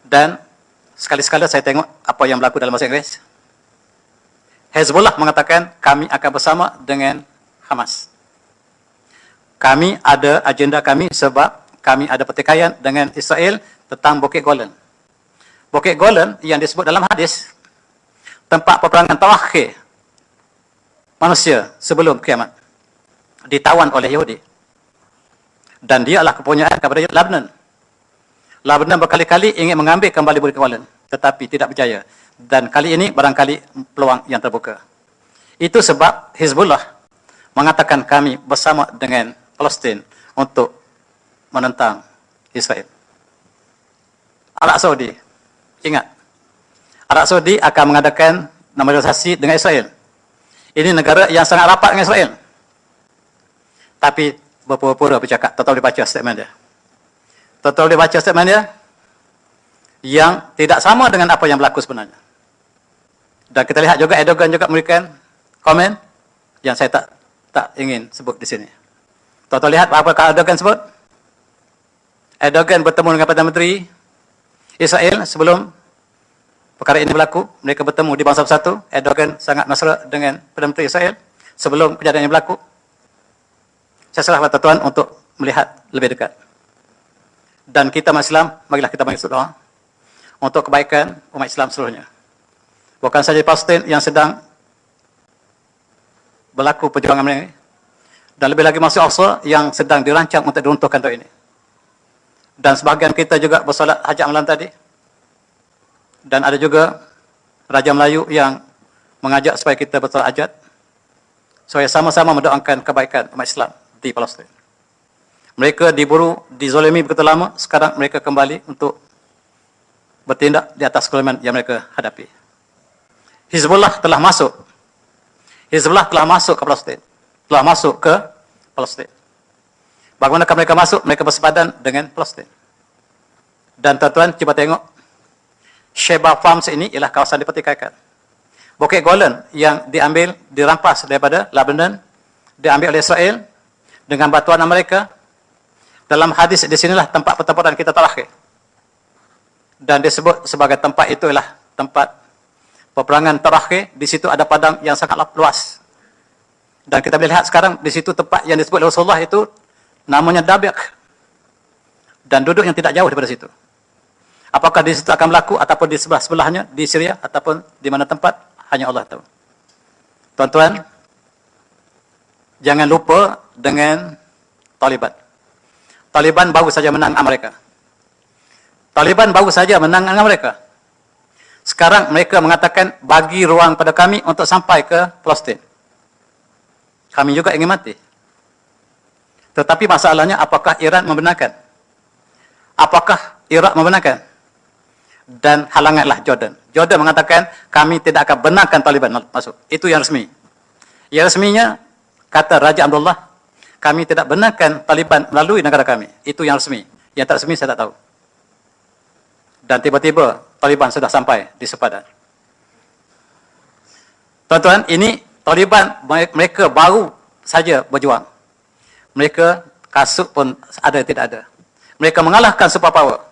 Dan sekali-sekala saya tengok apa yang berlaku dalam bahasa Inggeris. Hezbollah mengatakan kami akan bersama dengan Hamas. Kami ada agenda kami sebab kami ada pertikaian dengan Israel tentang Bukit Golan. Bukit Golan yang disebut dalam hadis tempat peperangan terakhir manusia sebelum kiamat. Ditawan oleh Yahudi. Dan dia adalah kepunyaan kepada Lebanon. Lebanon berkali-kali ingin mengambil kembali Bukit Golan, tetapi tidak berjaya. Dan kali ini barangkali peluang yang terbuka. Itu sebab Hezbollah mengatakan kami bersama dengan Palestin untuk menentang Israel. Arab Saudi, ingat, Arab Saudi akan mengadakan normalisasi dengan Israel. Ini negara yang sangat rapat dengan Israel. Tapi berpura-pura bercakap, tak tahu dia baca statement dia. Tak tahu dia baca statement dia yang tidak sama dengan apa yang berlaku sebenarnya. Dan kita lihat juga Erdogan juga memberikan komen yang saya tak ingin sebut di sini. Tahu lihat apa Erdogan sebut? Erdogan bertemu dengan Perdana Menteri Israel sebelum perkara ini berlaku. Mereka bertemu di Bangsa Bersatu. Erdogan sangat mesra dengan Perdana Menteri Israel sebelum kejadian ini berlaku. Saya serah kepada tuan untuk melihat lebih dekat. Dan kita umat Islam, marilah kita banyak doa untuk kebaikan umat Islam seluruhnya. Bukan saja Palestin yang sedang berlaku perjuangan mereka, dan lebih lagi Masjid Al-Aqsa yang sedang dirancang untuk diruntuhkan tahun ini. Dan sebahagian kita juga bersolat hajat malam tadi. Dan ada juga Raja Melayu yang mengajak supaya kita bersolat hajat, supaya sama-sama mendoakan kebaikan umat Islam di Palestin. Mereka diburu, dizolimi begitu lama, sekarang mereka kembali untuk bertindak di atas kezaliman yang mereka hadapi. Hizbullah telah masuk. Hizbullah telah masuk ke Palestin. Telah masuk ke Palestin. Bagaimanakah mereka masuk? Mereka bersepadan dengan Palestin. Dan tuan-tuan, cuba tengok. Sheba Farms ini ialah kawasan dipertikaikan. Bukit Golan yang diambil, dirampas daripada Lebanon, diambil oleh Israel dengan bantuan Amerika. Dalam hadis, di sinilah tempat pertempuran kita terakhir. Dan disebut sebagai tempat itu ialah tempat peperangan terakhir. Di situ ada padang yang sangat luas. Dan kita boleh lihat sekarang di situ tempat yang disebut oleh Rasulullah itu namanya Dabiq. Dan duduk yang tidak jauh daripada situ. Apakah di situ akan berlaku ataupun di sebelah-sebelahnya, di Syria ataupun di mana tempat, hanya Allah tahu. Tuan-tuan, jangan lupa dengan Taliban. Taliban baru saja menang Amerika. Taliban baru saja menang dengan mereka. Sekarang mereka mengatakan bagi ruang pada kami untuk sampai ke Palestin. Kami juga ingin mati. Tetapi masalahnya apakah Iran membenarkan? Apakah Iraq membenarkan? Dan halanganlah Jordan. Jordan mengatakan kami tidak akan benarkan Taliban masuk. Itu yang resmi. Yang resminya kata Raja Abdullah, kami tidak benarkan Taliban melalui negara kami. Itu yang resmi. Yang tak resmi saya tak tahu. Dan tiba-tiba Taliban sudah sampai di sepadan. Tuan-tuan, ini Taliban mereka baru saja berjuang. Mereka kasut pun ada tidak ada. Mereka mengalahkan superpower.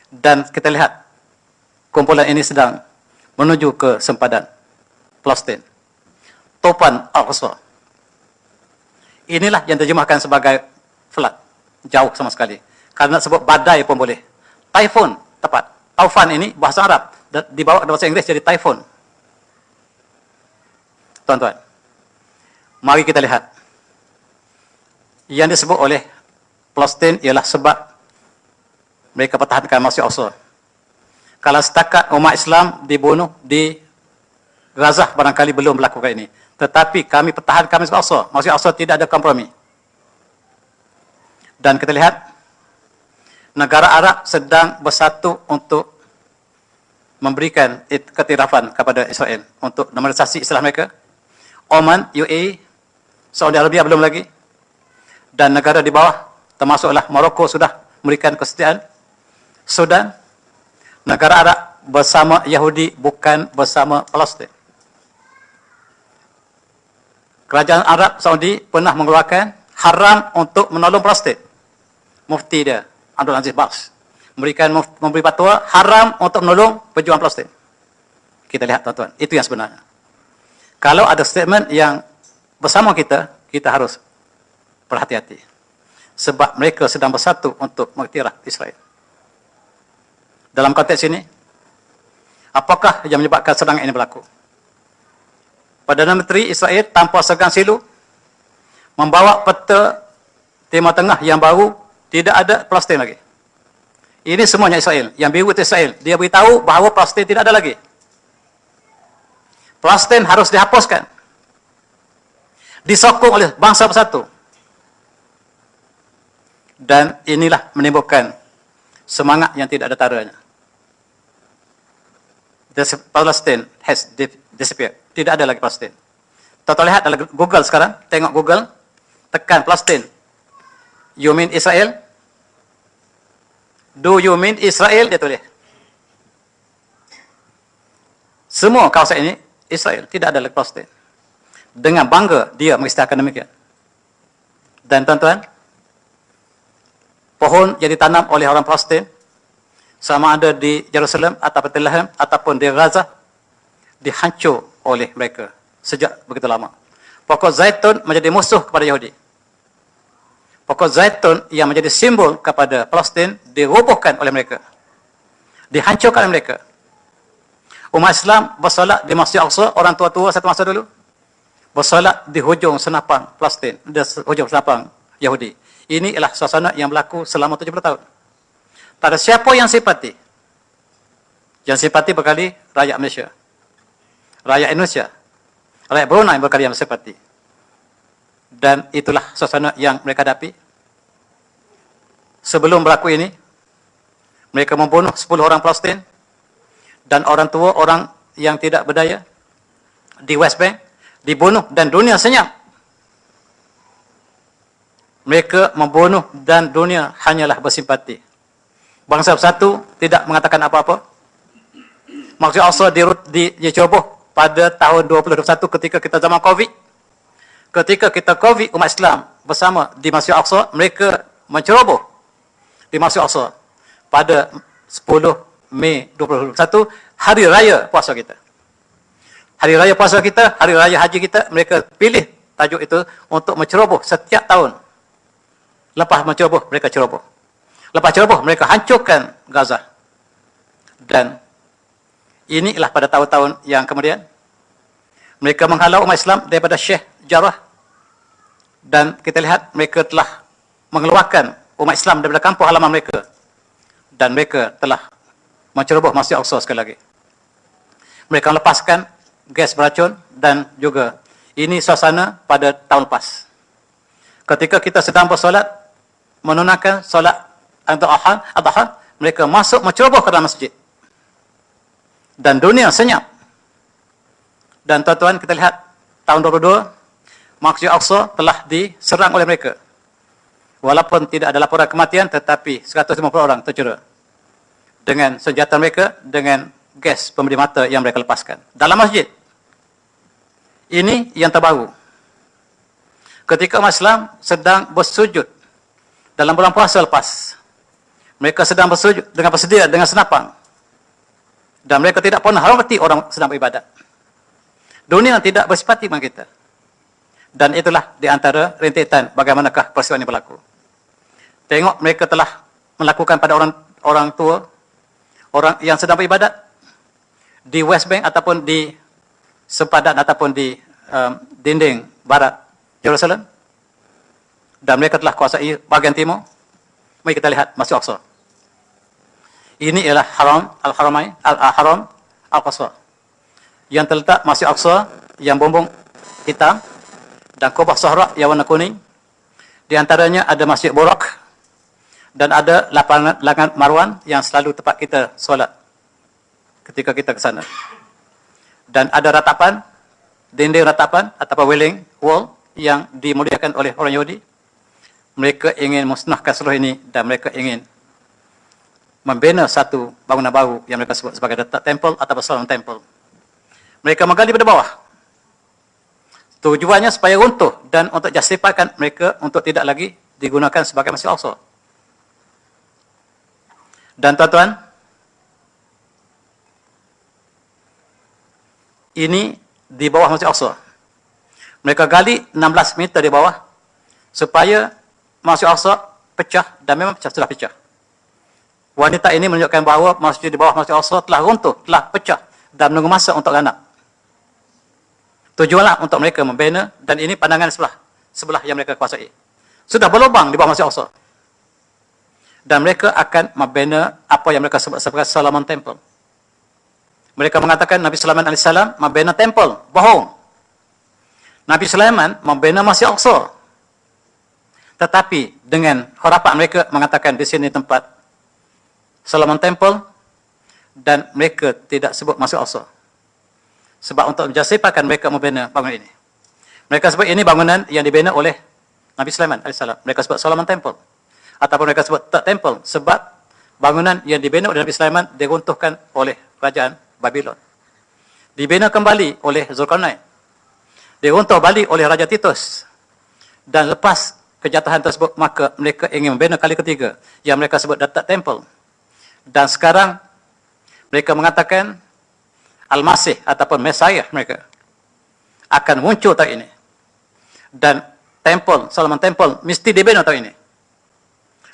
Dan kita lihat kumpulan ini sedang menuju ke sempadan Palestin. Topan Al-Aqsa. Inilah yang terjemahkan sebagai flood. Jauh sama sekali. Karena sebut badai pun boleh. Typhoon, tepat. Taufan ini bahasa Arab. Dibawa ke bahasa Inggeris jadi typhoon. Tuan-tuan, mari kita lihat. Yang disebut oleh Palestin ialah sebab mereka pertahankan Masjid Al-Aqsa. Kalau setakat umat Islam dibunuh di Gaza barangkali belum melakukan ini. Tetapi kami pertahankan Masjid Al-Aqsa. Masjid Al-Aqsa tidak ada kompromi. Dan kita lihat negara Arab sedang bersatu untuk memberikan ketirafan kepada Israel untuk normalisasi istilah mereka. Oman, UAE, Saudi Arabia belum lagi. Dan negara di bawah termasuklah Morocco sudah memberikan kesetiaan. Sudan, negara Arab bersama Yahudi bukan bersama Palestin. Kerajaan Arab Saudi pernah mengeluarkan haram untuk menolong Palestin. Mufti dia, Abdul Aziz Baks, memberi fatwa haram untuk menolong pejuang Palestin. Kita lihat tuan-tuan, itu yang sebenarnya. Kalau ada statement yang bersama kita, kita harus berhati-hati. Sebab mereka sedang bersatu untuk mengiktiraf Israel. Dalam konteks ini, apakah yang menyebabkan serangan ini berlaku? Perdana Menteri Israel tanpa segan silu membawa peta Timur Tengah yang baru, tidak ada Palestin lagi. Ini semuanya Israel. Yang biru itu Israel. Dia beritahu bahawa Palestin tidak ada lagi. Palestin harus dihapuskan. Disokong oleh bangsa bersatu. Dan inilah menimbulkan semangat yang tidak ada taranya. Palestine has disappeared. Tidak ada lagi Palestine. Tuan-tuan lihat dalam Google sekarang, tengok Google, tekan Palestine. You mean Israel? Do you mean Israel? Dia tulis. Semua kawasan ini Israel, tidak ada lagi Palestine. Dengan bangga dia mengisytiharkan demikian. Dan tuan-tuan, pohon yang ditanam oleh orang Palestin, sama ada di Jerusalem atau Bethlehem ataupun di Gaza, dihancur oleh mereka sejak begitu lama. Pokok zaitun menjadi musuh kepada Yahudi. Pokok zaitun yang menjadi simbol kepada Palestin dirobohkan oleh mereka. Dihancurkan oleh mereka. Umat Islam bersolat di Masjid Al-Aqsa, orang tua-tua satu masa dulu, bersolat di hujung senapang Palestin, di hujung senapang Yahudi. Ini ialah suasana yang berlaku selama 70 tahun. Tak ada siapa yang simpati. Yang simpati berkali rakyat Malaysia, rakyat Indonesia, rakyat Brunei berkali yang simpati. Dan itulah suasana yang mereka hadapi. Sebelum berlaku ini, mereka membunuh 10 orang Palestin dan orang tua, orang yang tidak berdaya di West Bank dibunuh dan dunia senyap. Mereka membunuh dan dunia hanyalah bersimpati. Bangsa bersatu tidak mengatakan apa-apa. Masjid Al-Aqsa diceroboh pada tahun 2021 ketika kita zaman Covid. Ketika kita Covid, umat Islam bersama di Masjid Al-Aqsa, mereka menceroboh di Masjid Al-Aqsa pada 10 Mei 2021, hari raya puasa kita. Hari raya puasa kita, hari raya haji kita, mereka pilih tajuk itu untuk menceroboh setiap tahun. Lepas menceroboh, mereka ceroboh. Lepas ceroboh, mereka hancurkan Gaza. Dan inilah pada tahun-tahun yang kemudian, mereka menghalau umat Islam daripada Syekh Jarrah. Dan kita lihat mereka telah mengeluarkan umat Islam daripada kampung halaman mereka. Dan mereka telah menceroboh Masjid Al-Aqsa sekali lagi. Mereka melepaskan gas beracun dan juga ini suasana pada tahun lepas. Ketika kita sedang bersolat, menunaikan solat Adha, mereka masuk menceroboh ke dalam masjid. Dan dunia senyap. Dan tuan-tuan, kita lihat tahun 2022, Masjid Al-Aqsa telah diserang oleh mereka. Walaupun tidak ada laporan kematian, tetapi 150 orang tercedera dengan senjata mereka, dengan gas pemberi mata yang mereka lepaskan dalam masjid. Ini yang terbaru. Ketika umat Islam sedang bersujud dalam bulan puasa lepas, mereka sedang bersujud dengan bersedia, dengan senapang. Dan mereka tidak pernah hormati orang sedang beribadat. Dunia tidak bersipati dengan kita. Dan itulah di antara rentetan bagaimanakah peristiwa ini berlaku. Tengok mereka telah melakukan pada orang tua, orang yang sedang beribadat di West Bank ataupun di sempadan ataupun di dinding barat Jerusalem. Dan mereka telah kuasai bahagian timur. Mari kita lihat Masjid Al-Aqsa. Ini ialah Haram Al-Aqsa. Yang terletak Masjid Al-Aqsa yang bumbung hitam dan kubah Sahra yang warna kuning. Di antaranya ada Masjid Burak dan ada lapangan Marwan yang selalu tempat kita solat ketika kita ke sana. Dan ada ratapan, dinding ratapan atau wailing wall yang dimuliakan oleh orang Yahudi. Mereka ingin musnahkan seluruh ini dan mereka ingin membina satu bangunan baru yang mereka sebut sebagai The Temple atau Solomon Temple. Mereka menggali pada bawah. Tujuannya supaya runtuh dan untuk justifikan mereka untuk tidak lagi digunakan sebagai Masjid Al-Aqsa. Dan tuan-tuan, ini di bawah Masjid Al-Aqsa. Mereka gali 16 meter di bawah supaya Masjid Al-Aqsa pecah, dan memang sudah pecah. Wanita ini menunjukkan bahawa masjid di bawah Masjid Al-Aqsa telah runtuh, telah pecah dan menunggu masa untuk ganap. Tujuanlah untuk mereka membina, dan ini pandangan sebelah yang mereka kuasai. Sudah berlubang di bawah Masjid Al-Aqsa. Dan mereka akan membina apa yang mereka sebut sebagai Solomon Temple. Mereka mengatakan Nabi Sulaiman AS membina temple. Bohong. Nabi Sulaiman membina Masjid Al-Aqsa. Tetapi dengan harapan mereka mengatakan di sini tempat Solomon Temple dan mereka tidak sebut Masjid Al-Aqsa. Sebab untuk menjustifikan mereka membina bangunan ini. Mereka sebut ini bangunan yang dibina oleh Nabi Sulaiman AS. Mereka sebut Solomon Temple. Ataupun mereka sebut Third Temple. Sebab bangunan yang dibina oleh Nabi Sulaiman diruntuhkan oleh kerajaan Babylon. Dibina kembali oleh Zulkarnain. Diruntuh balik oleh Raja Titus. Dan lepas kejatuhan tersebut, maka mereka ingin membina kali ketiga yang mereka sebut The Third Temple. Dan sekarang mereka mengatakan Al-Masih ataupun Mesiah mereka akan muncul tahun ini. Dan Temple, Solomon Temple mesti dibina tahun ini.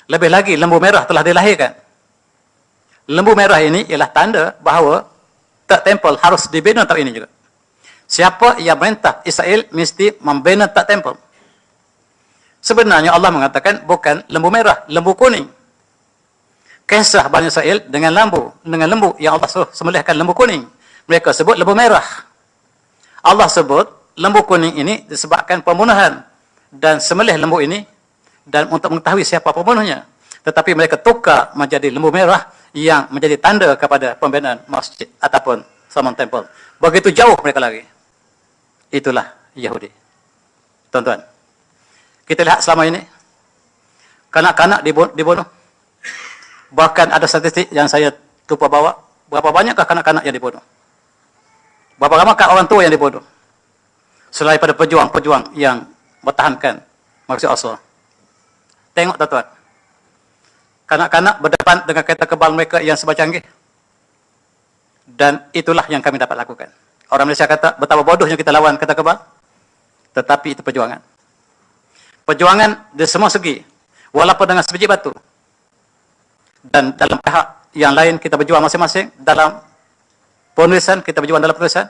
Lebih lagi, lembu merah telah dilahirkan. Lembu merah ini ialah tanda bahawa Third Temple harus dibina tahun ini juga. Siapa yang merintah Israel mesti membina Third Temple. Sebenarnya Allah mengatakan bukan lembu merah, lembu kuning. Kisah Bani Israel dengan lembu yang Allah suruh sembelihkan lembu kuning. Mereka sebut lembu merah. Allah sebut lembu kuning ini disebabkan pembunuhan dan sembelih lembu ini dan untuk mengetahui siapa pembunuhnya. Tetapi mereka tukar menjadi lembu merah yang menjadi tanda kepada pembinaan masjid ataupun Solomon Temple. Begitu jauh mereka lagi. Itulah Yahudi. Tuan-tuan, kita lihat selama ini kanak-kanak dibunuh. Bahkan ada statistik yang saya lupa bawa, berapa banyakkah kanak-kanak yang dibunuh? Berapa ramakah orang tua yang dibunuh? Selain pada pejuang-pejuang yang bertahankan Masjid Al-Aqsa. Tengok tuan-tuan. Kanak-kanak berdepan dengan kereta kebal mereka yang serba canggih. Dan itulah yang kami dapat lakukan. Orang Malaysia kata, betapa bodohnya kita lawan kereta kebal. Tetapi itu perjuangan. Perjuangan di semua segi. Walaupun dengan sebiji batu. Dan dalam pihak yang lain kita berjuang masing-masing. Dalam penulisan kita berjuang dalam penulisan.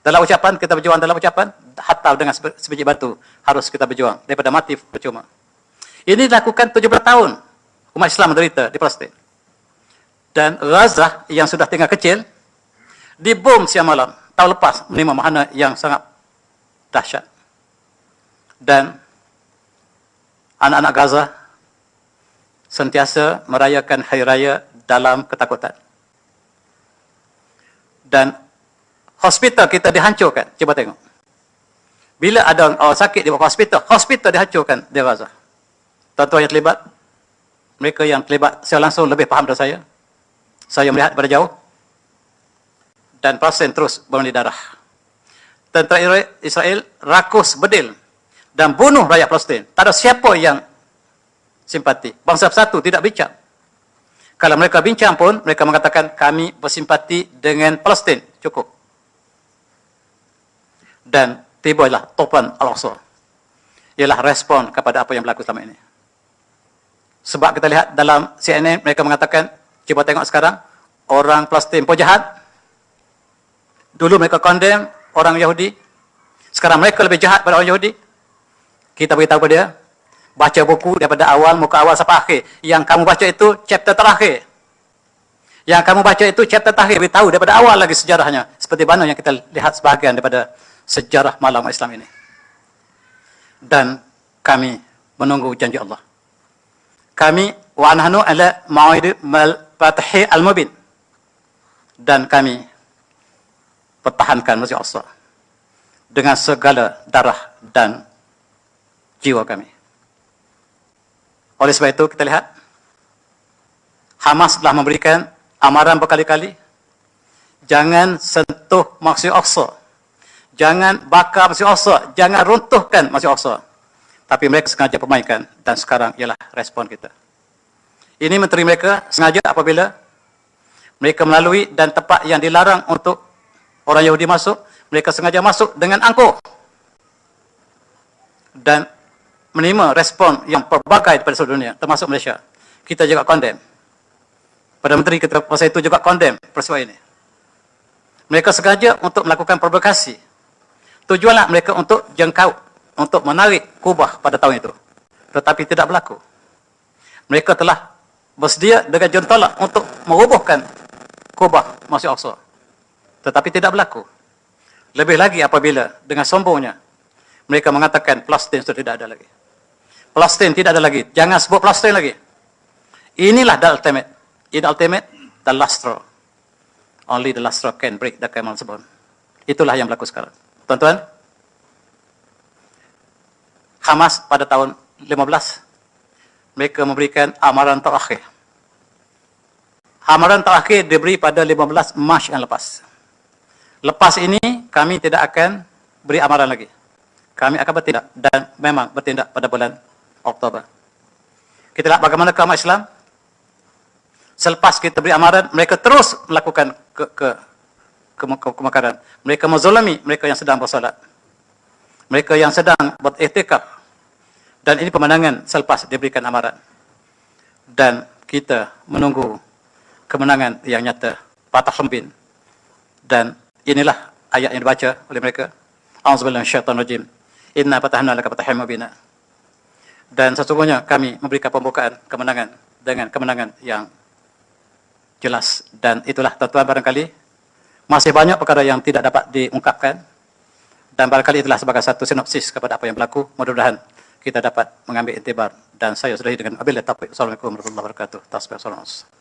Dalam ucapan kita berjuang dalam ucapan. Hatta dengan sebiji batu harus kita berjuang. Daripada mati percuma. Ini dilakukan 17 tahun. Umat Islam menderita di Palestin. Dan Gaza yang sudah tinggal kecil dibom siang malam. Tahun lepas menerima mahana yang sangat dahsyat. Dan anak-anak Gaza sentiasa merayakan hari raya dalam ketakutan. Dan hospital kita dihancurkan. Cuba tengok. Bila ada orang sakit di bawah hospital dihancurkan di Gaza. Tuan-tuan yang terlibat, mereka yang terlibat secara langsung lebih faham dari saya. Saya melihat daripada jauh. Dan Palestin terus bermandi darah. Tentera Israel rakus bedil dan bunuh rakyat Palestin. Tak ada siapa yang simpati. Bangsa bersatu tidak bincang. Kalau mereka bincang pun, mereka mengatakan kami bersimpati dengan Palestin. Cukup. Dan tibalah topan Al-Aqsa. Ialah respon kepada apa yang berlaku selama ini. Sebab kita lihat dalam CNN, mereka mengatakan, cuba tengok sekarang, orang Palestin pun jahat. Dulu mereka condemn orang Yahudi. Sekarang mereka lebih jahat pada orang Yahudi. Kita beritahu kepada dia, baca buku daripada awal, muka awal sampai akhir. Yang kamu baca itu chapter terakhir. Yang kamu baca itu chapter terakhir. Beritahu daripada awal lagi sejarahnya. Seperti mana yang kita lihat sebahagian daripada sejarah malam Islam ini. Dan kami menunggu janji Allah. Kami wa nahnu ala mau'id al-fathi al-mubin. Dan kami pertahankan Masjid Al-Aqsa dengan segala darah dan jiwa kami. Oleh sebab itu kita lihat Hamas telah memberikan amaran berkali-kali, jangan sentuh Masjid Al-Aqsa, jangan bakar Masjid Al-Aqsa, jangan runtuhkan Masjid Al-Aqsa. Tapi mereka sengaja permainkan dan sekarang ialah respon kita. Ini menteri mereka sengaja apabila mereka melalui dan tempat yang dilarang untuk orang Yahudi masuk, mereka sengaja masuk dengan angkuh. Dan menerima respon yang pelbagai daripada seluruh dunia, termasuk Malaysia. Kita juga condemn. Pada menteri kita pasal itu juga condemn peristiwa ini. Mereka sengaja untuk melakukan provokasi. Tujuanlah mereka untuk jengkau, untuk menarik Kubah pada tahun itu. Tetapi tidak berlaku. Mereka telah bersedia dengan jentolak untuk merobohkan Kubah Masjid Al-Aqsa. Tetapi tidak berlaku. Lebih lagi apabila dengan sombongnya mereka mengatakan Palestin sudah tidak ada lagi. Palestine tidak ada lagi. Jangan sebut Palestine lagi. Inilah the ultimate. In ultimate, the last straw. Only the last straw can break the camel's bone. Itulah yang berlaku sekarang. Tuan-tuan, Hamas pada tahun 15, mereka memberikan amaran terakhir. Amaran terakhir diberi pada 15 Mac yang lepas. Lepas ini, kami tidak akan beri amaran lagi. Kami akan bertindak, dan memang bertindak pada bulan Oktober. Kita lihat bagaimana umat Islam, selepas kita beri amaran, mereka terus melakukan kemungkaran. Mereka menzalimi mereka yang sedang bersolat. Mereka yang sedang beriktikaf. Dan ini pemandangan selepas diberikan amaran. Dan kita menunggu kemenangan yang nyata. Fatah Hambin. Dan inilah ayat yang dibaca oleh mereka. A'udzubillahi minasyaitonirrajim. Inna fatahna laka fathan mubina. Dan sesungguhnya kami memberikan pembukaan kemenangan dengan kemenangan yang jelas. Dan itulah tuan-tuan, barangkali masih banyak perkara yang tidak dapat diungkapkan. Dan barangkali itulah sebagai satu sinopsis kepada apa yang berlaku. Mudah-mudahan kita dapat mengambil intibar. Dan saya sudahi dengan wabillahi taufiq. Assalamualaikum warahmatullahi wabarakatuh. Tasbih.